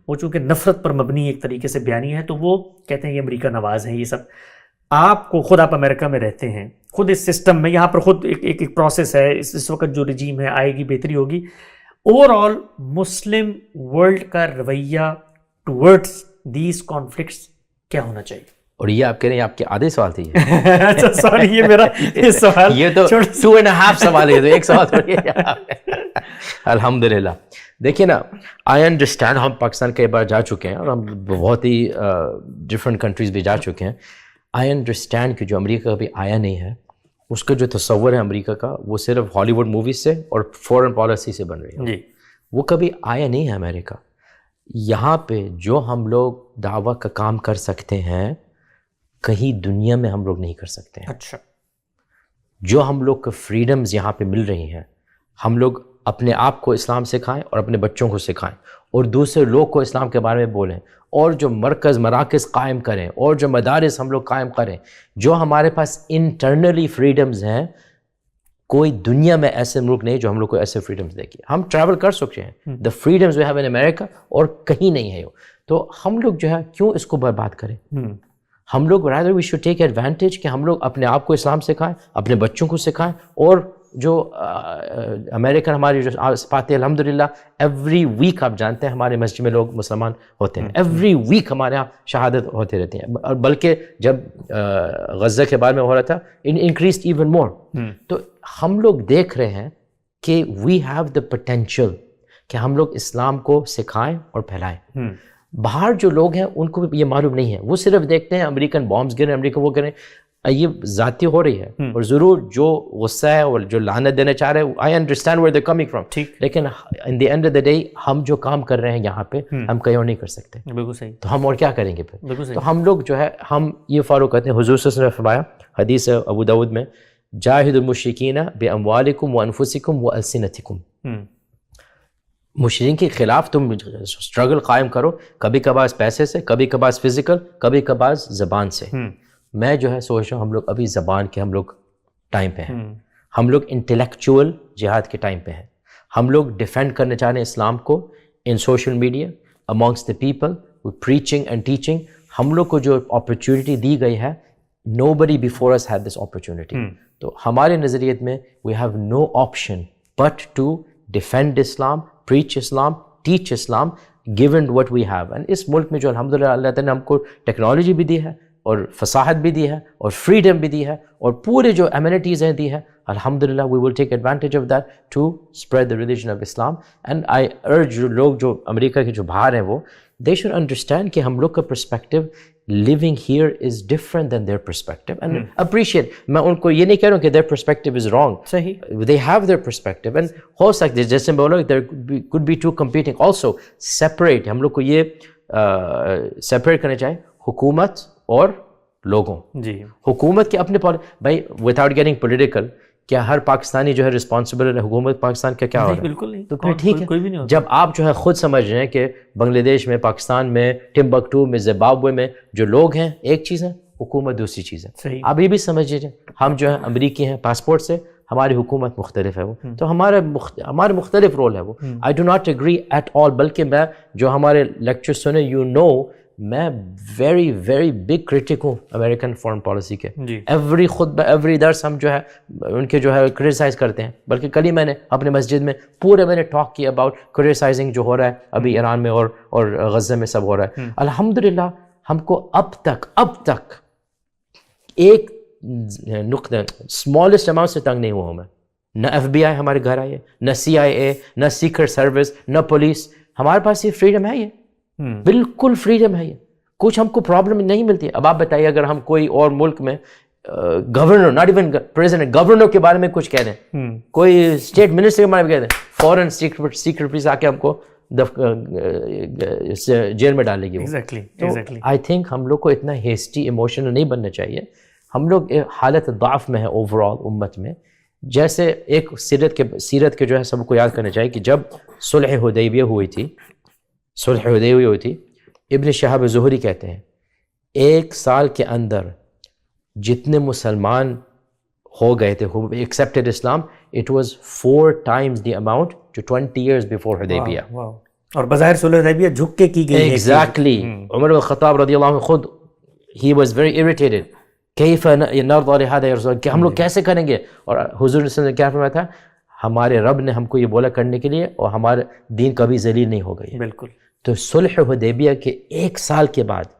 S2: وہ چونکہ نفرت پر مبنی ایک طریقے سے بیانی ہے, تو وہ کہتے ہیں یہ امریکہ نواز ہیں, یہ سب. آپ کو خود, آپ امریکہ میں رہتے ہیں, خود اس سسٹم میں, یہاں پر خود ایک پروسیس ہے, اس وقت جو رجیم ہے آئے گی, بہتری ہوگی. اوور آل مسلم ورلڈ کا رویہ ٹورڈز دیز کانفلکٹس کیا ہونا چاہیے؟
S1: اور یہ آپ کہہ رہے ہیں آپ کے آدھے سوال تھے.
S2: اچھا سوری, یہ میرا سوال,
S1: یہ تو 2.5 سوال ہے, تو 1 سوال تھوڑی ہے. الحمدللہ. دیکھیے نا, آئی انڈرسٹینڈ, ہم پاکستان کئی بار جا چکے ہیں اور ہم بہت ہی ڈفرینٹ کنٹریز بھی جا چکے ہیں. آئی انڈرسٹینڈ کہ جو امریکہ کبھی آیا نہیں ہے اس کا جو تصور ہے امریکہ کا وہ صرف ہالی ووڈ موویز سے اور فورن پالیسی سے بن رہی ہے
S2: جی.
S1: وہ کبھی آیا نہیں ہے امریکہ. یہاں پہ جو ہم لوگ دعویٰ کا کام کر سکتے ہیں کہیں دنیا میں ہم لوگ نہیں کر سکتے ہیں.
S2: اچھا.
S1: جو ہم لوگ کو فریڈمز یہاں پہ مل رہی ہیں ہم لوگ اپنے آپ کو اسلام سکھائیں اور اپنے بچوں کو سکھائیں اور دوسرے لوگ کو اسلام کے بارے میں بولیں اور جو مراکز قائم کریں اور جو مدارس ہم لوگ قائم کریں. جو ہمارے پاس انٹرنلی فریڈمز ہیں کوئی دنیا میں ایسے ملک نہیں جو ہم لوگ کو ایسے فریڈمز دے گی. ہم ٹریول کر سکتے ہیں دا فریڈمز وی ہیو ان امریکہ اور کہیں نہیں ہے. تو ہم لوگ جو ہے کیوں اس کو برباد کریں. ہم لوگ rather we should take advantage کہ ہم لوگ اپنے آپ کو اسلام سکھائیں اپنے بچوں کو سکھائیں. اور جو امریکن ہماری جو پاتے الحمدللہ ایوری ویک آپ جانتے ہیں ہمارے مسجد میں لوگ مسلمان ہوتے ہیں ایوری ویک ہمارے یہاں شہادت ہوتے رہتی ہیں. اور بلکہ جب غزہ کے بارے میں ہو رہا تھا انکریزڈ ایون مور. تو ہم لوگ دیکھ رہے ہیں کہ وی ہیو دا پوٹینشیل کہ ہم لوگ اسلام کو سکھائیں اور پھیلائیں. باہر جو لوگ ہیں ان کو یہ معلوم نہیں ہے. وہ صرف دیکھتے ہیں امریکن بامبس گریں امریکہ وہ گریں. یہ ذاتی ہو رہی ہے اور ضرور جو غصہ ہے اور جو لعنت دینا چاہ رہے ہیں I understand where they coming from. لیکن in the end of the day ہم جو کام کر رہے ہیں یہاں پہ ہم کہیں اور نہیں کر سکتے.
S2: بالکل صحیح.
S1: تو ہم اور کیا کریں گے پھر. تو ہم لوگ جو ہے ہم یہ فالو کرتے ہیں. حضور صلی اللہ علیہ وسلم نے فرمایا حدیث ہے ابو داؤد میں جاہد المشرکین باموالکم وانفسکم والسنتکم. مشرکین کے خلاف تم اسٹرگل قائم کرو کبھی کبھار پیسے سے کبھی کبھار فزیکل کبھی کبھار زبان سے. میں جو ہے سوچ رہا ہوں ہم لوگ ابھی زبان کے ہم لوگ ٹائم پہ ہیں. ہم لوگ انٹلیکچوئل جہاد کے ٹائم پہ ہیں. ہم لوگ ڈیفینڈ کرنے چاہ رہے ہیں اسلام کو in social media amongst the people preaching and teaching. ہم لوگ کو جو اپرچونیٹی دی گئی ہے nobody before us had this opportunity. تو ہمارے نظریت میں we have no option but to defend Islam, preach Islam, teach Islam given what we have. and اس ملک میں جو الحمدللہ اللہ تعالیٰ نے ہم کو ٹیکنالوجی بھی دی ہے اور فصاحت بھی دی ہے اور فریڈم بھی دی ہے اور پورے جو امینٹیز ہیں دی ہے الحمدللہ we will take advantage of that to spread the religion of Islam. and I urge لوگ جو امریکہ کے جو باہر ہیں وہ they should understand کہ ہم لوگ کا perspective living here is different than their perspective and appreciate. میں ان کو یہ نہیں کہہ رہا ہوں کہ their perspective is wrong.
S2: صحیح.
S1: they have their perspective and ہو سکتے جیسے میں بولوں there could be two competing. also separate ہم لوگ کو یہ separate کرنا چاہیے حکومت اور لوگوں. جی. حکومت کے اپنے بھائی without getting political کیا ہر پاکستانی جو ہے رسپانسبل ہے حکومت پاکستان کا کیا ہو رہا ہے؟
S2: بالکل نہیں.
S1: تو پھر ٹھیک ہے جب آپ جو ہے خود سمجھ رہے ہیں کہ بنگلہ دیش میں پاکستان میں ٹمبکٹو میں زمبابوے میں جو لوگ ہیں ایک چیز ہے حکومت دوسری چیز ہے. آپ یہ بھی سمجھ لیجیے ہم جو ہے امریکی ہیں پاسپورٹ سے ہماری حکومت مختلف ہے وہ تو ہمارے مختلف رول ہے وہ. I do not agree at all. بلکہ میں جو ہمارے لیکچر سنے یو نو میں ویری ویری بگ کرٹک ہوں امریکن فارن پالیسی کے. ایوری خطبہ ایوری درس ہم جو ہے ان کے جو ہے کرٹیسائز کرتے ہیں. بلکہ کل ہی میں نے اپنے مسجد میں پورے میں نے ٹاک کیا اباؤٹ کرٹیسائزنگ جو ہو رہا ہے ابھی ایران میں اور غزہ میں سب ہو رہا ہے. الحمدللہ ہم کو اب تک ایک نقطہ اسمالسٹ اماؤنٹ سے تنگ نہیں ہوا ہوں میں. نہ ایف بی آئی ہمارے گھر آئی ہے نہ سی آئی اے نہ سیکرٹ سروس نہ پولیس. ہمارے پاس یہ فریڈم ہے. یہ بالکل فریڈم ہے. یہ کچھ ہم کو پرابلم نہیں ملتی ہے. اب آپ بتائیے اگر ہم کوئی اور ملک میں governor not even president governor کے بارے میں کچھ کہہ دیں کوئی اسٹیٹ منسٹر کے بارے میں کہہ دیں فوراً سیکرٹ پولیس آ کے ہم کو جیل میں ڈالے گی. آئی تھنک ہم لوگ کو اتنا ہیسٹی ایموشنل نہیں بننا چاہیے. ہم لوگ حالت ضعف میں ہے اوور آل امت میں. جیسے ایک سیرت کے جو ہے سب کو یاد کرنا چاہیے کہ جب صلح حدیبیہ ہوئی تھی ابن شہاب زہری کہتے ہیں 1 سال کے اندر جتنے مسلمان ہو گئے تھے who accepted Islam it was 4 times the amount to 20 years before حدیبیہ.
S2: اور بظاہر صلح حدیبیہ جھک کے کی گئی.
S1: Exactly. عمر بن الخطاب رضی اللہ عنہ خود he was very irritated. کیف نرضى لهذا يا رسول کہ ہم لوگ کیسے کریں گے. اور حضور صلی اللہ علیہ وسلم نے کیا فرمایا تھا ہمارے رب نے ہم کو یہ بولا کرنے کے لیے اور ہمارا دین کبھی ذلیل نہیں ہوگا. بالکل. تو صلح حدیبیہ کے 1 سال کے بعد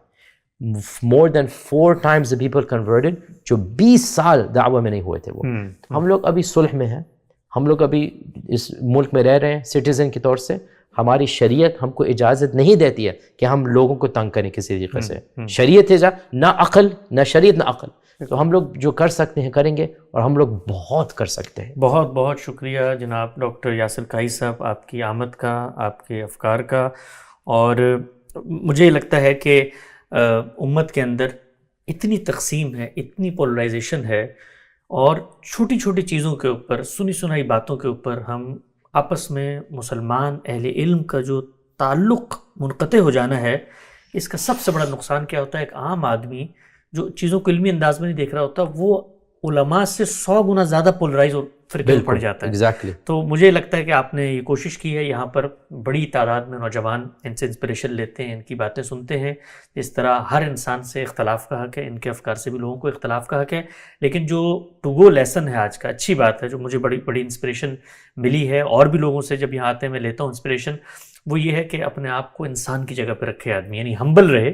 S1: more than 4 times the people converted جو 20 سال دعوہ میں نہیں ہوئے تھے وہ. ہم لوگ ابھی صلح میں ہیں. ہم لوگ ابھی اس ملک میں رہ رہے ہیں سٹیزن کے طور سے. ہماری شریعت ہم کو اجازت نہیں دیتی ہے کہ ہم لوگوں کو تنگ کریں کسی طریقے سے. شریعت نہ عقل نہ شریعت نہ عقل. تو ہم لوگ جو کر سکتے ہیں کریں گے، اور ہم لوگ بہت کر سکتے ہیں.
S2: بہت بہت شکریہ جناب ڈاکٹر یاسر کائی صاحب، آپ کی آمد کا، آپ کے افکار کا. اور مجھے لگتا ہے کہ امت کے اندر اتنی تقسیم ہے، اتنی پولرائزیشن ہے، اور چھوٹی چھوٹی چیزوں کے اوپر، سنی سنائی باتوں کے اوپر ہم آپس میں مسلمان اہل علم کا جو تعلق منقطع ہو جانا ہے، اس کا سب سے بڑا نقصان کیا ہوتا ہے؟ ایک عام آدمی جو چیزوں کو علمی انداز میں نہیں دیکھ رہا ہوتا، وہ علماء سے 100 گنا زیادہ پولرائز اور فرقے میں پڑ جاتا ہے.
S1: exactly.
S2: تو مجھے لگتا ہے کہ آپ نے یہ کوشش کی ہے، یہاں پر بڑی تعداد میں نوجوان ان سے انسپریشن لیتے ہیں، ان کی باتیں سنتے ہیں. اس طرح ہر انسان سے اختلاف کا حق ہے، ان کے افکار سے بھی لوگوں کو اختلاف کا حق ہے. لیکن جو ٹو گو لیسن ہے آج کا، اچھی بات ہے، جو مجھے بڑی بڑی انسپریشن ملی ہے، اور بھی لوگوں سے جب یہاں آتے ہیں میں لیتا ہوں انسپریشن، وہ یہ ہے کہ اپنے آپ کو انسان کی جگہ پہ رکھے آدمی، یعنی ہمبل رہے،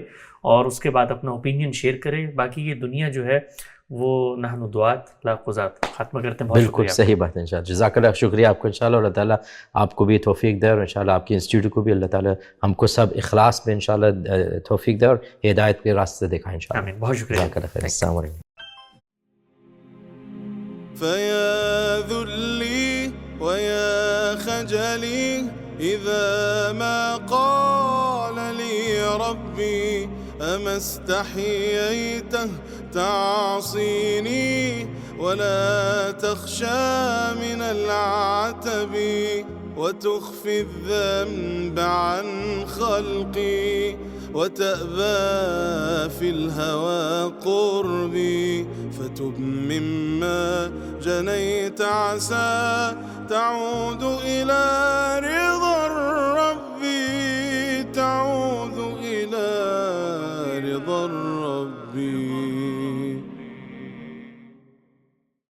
S2: اور اس کے بعد اپنا اوپینین شیئر کرے. باقی یہ دنیا جو ہے وہ نحن دعات لا قضات. خاتمہ کرتے ہیں.
S1: بالکل صحیح بات ہے. انشاءاللہ جزاک اللہ، شکریہ آپ کو. انشاءاللہ اللہ تعالیٰ آپ کو بھی توفیق دے، اور انشاءاللہ آپ کی انسٹیٹیوٹ کو بھی اللہ تعالیٰ ہم کو سب اخلاص میں انشاءاللہ توفیق دے اور ہدایت کے راستے دکھائے انشاءاللہ.
S2: آمین. بہت شکریہ.
S1: جزاک اللہ خیر. السلام علیکم.
S3: فيا ذلي ويا خجلي إذا ما قال لي ربي أما استحييت تعصيني ولا تخشى من العتب وتخفي الذنب عن خلقي وتأبى في الهوى قربي فتب مما جنيت عسى تعود